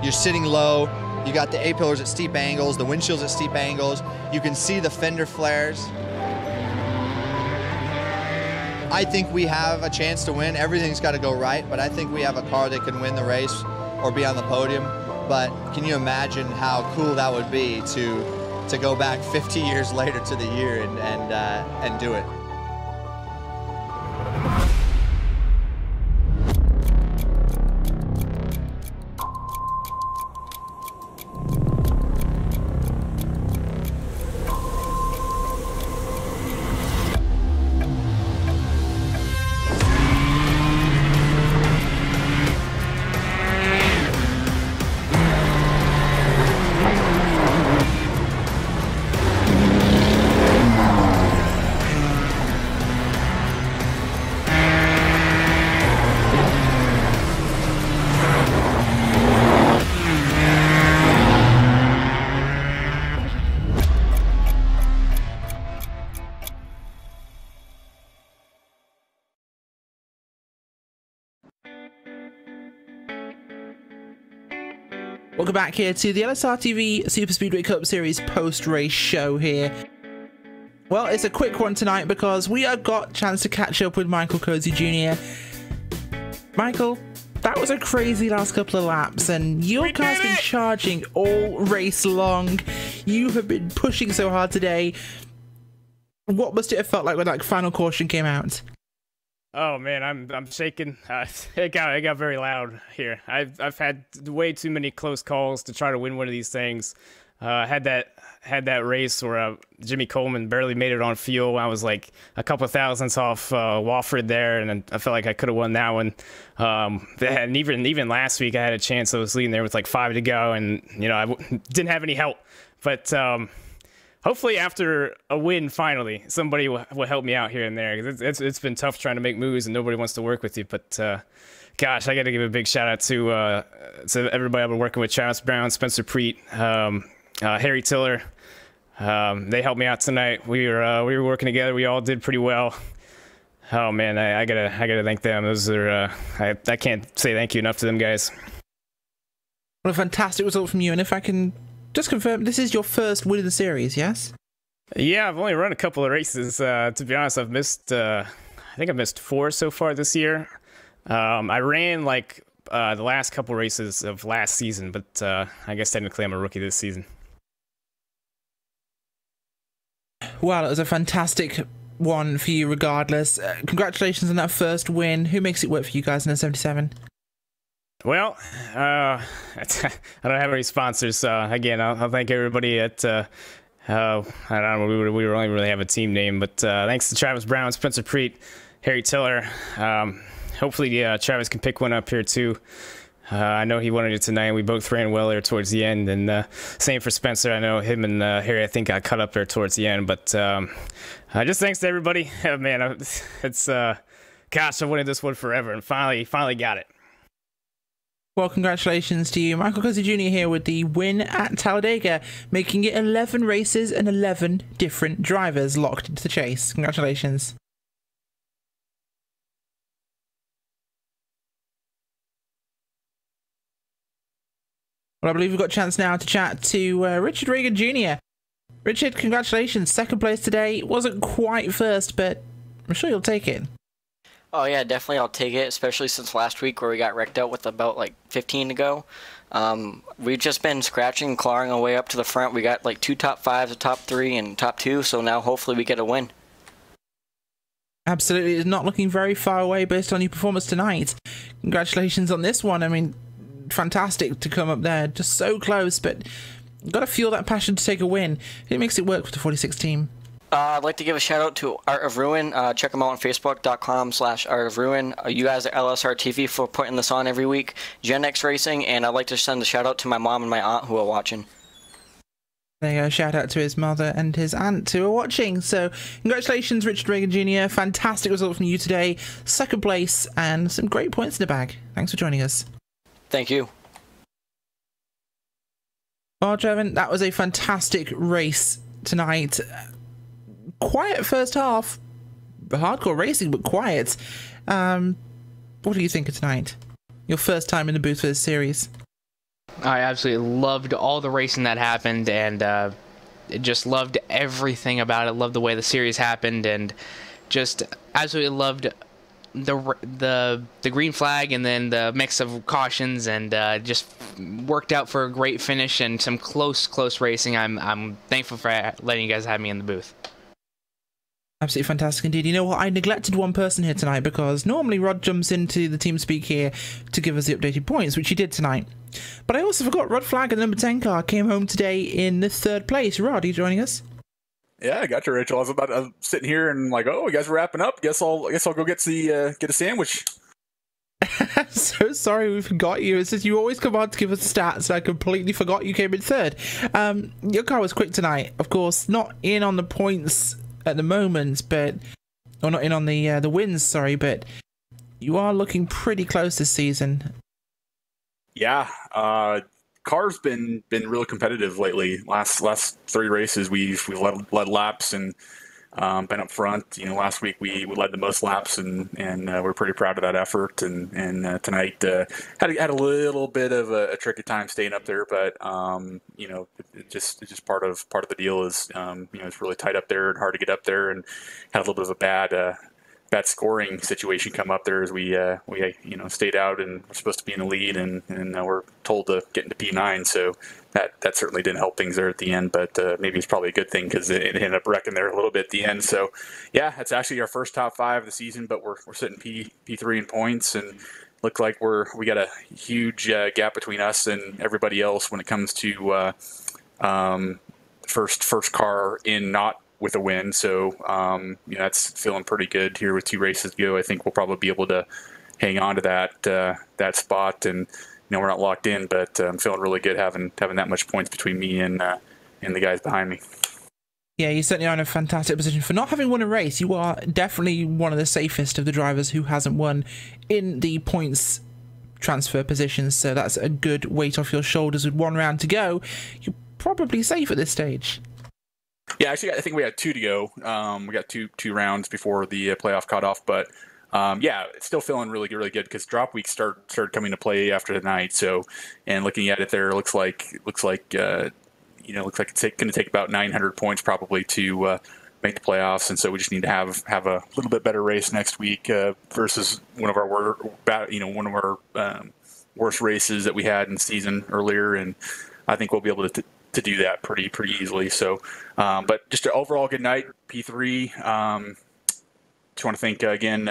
You're sitting low, you got the A-pillars at steep angles, the windshield's at steep angles, you can see the fender flares. I think we have a chance to win. Everything's got to go right, but I think we have a car that can win the race or be on the podium. But can you imagine how cool that would be to go back 50 years later to the year and do it? Welcome back here to the LSRTV Superspeedway Cup Series post-race show here. Well, it's a quick one tonight because we have got a chance to catch up with Michael Cozy Jr. Michael, that was a crazy last couple of laps, and your car's been charging all race long. You have been pushing so hard today. What must it have felt like when that final caution came out? Oh man, I'm shaking. It got very loud here. I've had way too many close calls to try to win one of these things. Had that race where Jimmy Coleman barely made it on fuel. I was like a couple thousandths off Wofford there, and I felt like I could have won that one. And even last week I had a chance. I was leading there with like 5 to go, and I didn't have any help. But hopefully after a win, finally, somebody will help me out here and there. It's been tough trying to make moves and nobody wants to work with you. But gosh, I got to give a big shout out to everybody I've been working with: Travis Brown, Spencer Preet, Harry Tiller. They helped me out tonight. We were working together. We all did pretty well. Oh man, I gotta thank them. Those are I can't say thank you enough to them guys. What a fantastic result from you. And if I can just confirm, this is your first win of the series, yes? Yeah, I've only run a couple of races. To be honest, I've missed, I think I've missed 4 so far this year. I ran like the last couple races of last season, but I guess technically I'm a rookie this season. Well, it was a fantastic one for you regardless. Congratulations on that first win. Who makes it work for you guys in the 77? Well, I don't have any sponsors, so again, I'll thank everybody at, I don't know, we don't really have a team name, but thanks to Travis Brown, Spencer Preet, Harry Tiller. Hopefully Travis can pick one up here too. I know he wanted it tonight. We both ran well there towards the end, and same for Spencer. I know him and Harry, I think, got cut up there towards the end, but just thanks to everybody. Man, it's, gosh, I wanted this one forever, and finally got it. Well, congratulations to you. Michael Cossey Jr. here with the win at Talladega, making it 11 races and 11 different drivers locked into the chase. Congratulations. Well, I believe we've got a chance now to chat to Richard Regan Jr. Richard, congratulations. Second place today. Wasn't quite first, but I'm sure you'll take it. Oh yeah, definitely I'll take it, especially since last week where we got wrecked out with about like 15 to go. We've just been scratching and clawing our way up to the front. We got like 2 top 5s, a top 3, and top 2, so now hopefully we get a win. Absolutely. It's not looking very far away based on your performance tonight. Congratulations on this one. I mean, fantastic to come up there. Just so close, but you've got to feel that passion to take a win. It makes it work with the 46 team. I'd like to give a shout out to Art of Ruin. Check them out on Facebook.com/Art of Ruin. You guys at LSRTV for putting this on every week. Gen X Racing, and I'd like to send a shout out to my mom and my aunt who are watching. There you go. Shout out to his mother and his aunt who are watching. So, congratulations, Richard Regan Jr. Fantastic result from you today. Second place and some great points in the bag. Thanks for joining us. Thank you. Well, Trevin, that was a fantastic race tonight. Quiet first half, hardcore racing, but quiet. What do you think of tonight? Your first time in the booth for this series. I absolutely loved all the racing that happened, and just loved everything about it. Loved the way the series happened, and just absolutely loved the green flag and then the mix of cautions, and just worked out for a great finish and some close racing. I'm thankful for letting you guys have me in the booth. Absolutely fantastic indeed. You know what? I neglected one person here tonight because normally Rod jumps into the team speak here to give us the updated points, which he did tonight. But I also forgot Rod Flagg, the number 10 car, came home today in the 3rd place. Rod, are you joining us? Yeah, I got you, Rachel. I was sitting here and like, oh, you guys are wrapping up. Guess I'll go get a sandwich. So sorry we forgot you. It's just you always come on to give us the stats, and I completely forgot you came in 3rd. Your car was quick tonight, of course, not in on the points at the moment, but or not in on the wins, sorry, but you are looking pretty close this season. Yeah, car's been real competitive lately. Last 3 races we've led laps and been up front. You know, last week we led the most laps, and we're pretty proud of that effort. And tonight had a little bit of a tricky time staying up there, but you know, it's just part of the deal is you know, it's really tight up there and hard to get up there, and had a little bit of a scoring situation come up there as we stayed out and we're supposed to be in the lead and we're told to get into P9. So that certainly didn't help things there at the end, but maybe it's probably a good thing because it ended up wrecking there a little bit at the end. So yeah, it's actually our first top 5 of the season, but we're sitting P3 in points and look like we got a huge gap between us and everybody else when it comes to first car in not with a win. So that's feeling pretty good here with 2 races to go. I think we'll probably be able to hang on to that spot, and we're not locked in, but I'm feeling really good having that much points between me and the guys behind me. Yeah, you certainly are in a fantastic position. For not having won a race, you are definitely one of the safest of the drivers who hasn't won in the points transfer positions, so that's a good weight off your shoulders with 1 round to go. You're probably safe at this stage. Yeah, actually, I think we had 2 to go. We got two rounds before the playoff cutoff, but it's still feeling really good because drop week started coming to play after tonight. So, and looking at it, there looks like it's going to take about 900 points probably to make the playoffs, and so we just need to have a little bit better race next week versus one of our worst races that we had in the season earlier, and I think we'll be able to do that pretty easily. So, but just an overall good night, P3. Just want to thank again,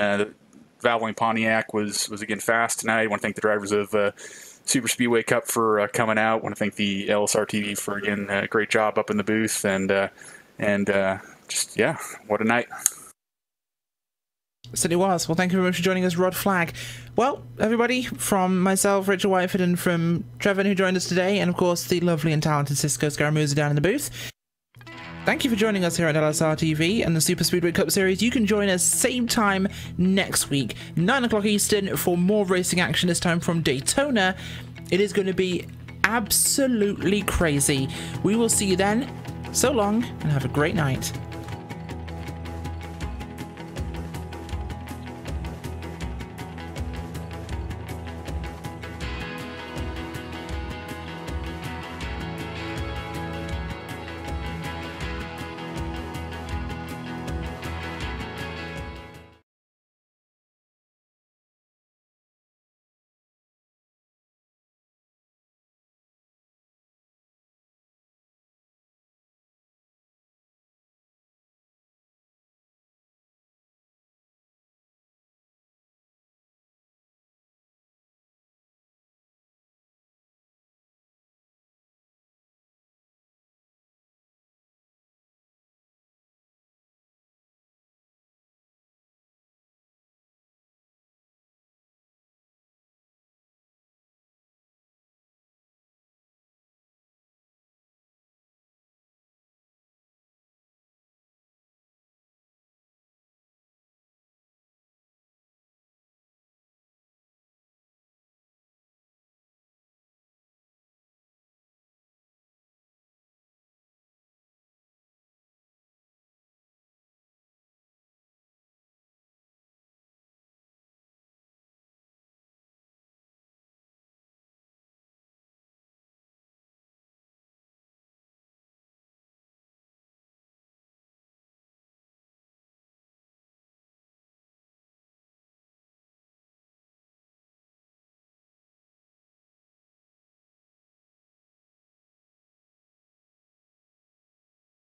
Valvoline Pontiac was again fast tonight. I want to thank the drivers of Superspeedway Cup for coming out. I want to thank the LSRTV for again a great job up in the booth, and what a night. Certainly was. Well, thank you very much for joining us, Rod Flagg. Well, everybody, from myself, Rachel Whiteford, and from Trevor, who joined us today, and of course the lovely and talented Cisco Scaramuza down in the booth, thank you for joining us here at LSRTV and the Superspeedway Cup Series. You can join us same time next week, 9 o'clock Eastern, for more racing action, this time from Daytona. It is going to be absolutely crazy. We will see you then. So long, and have a great night.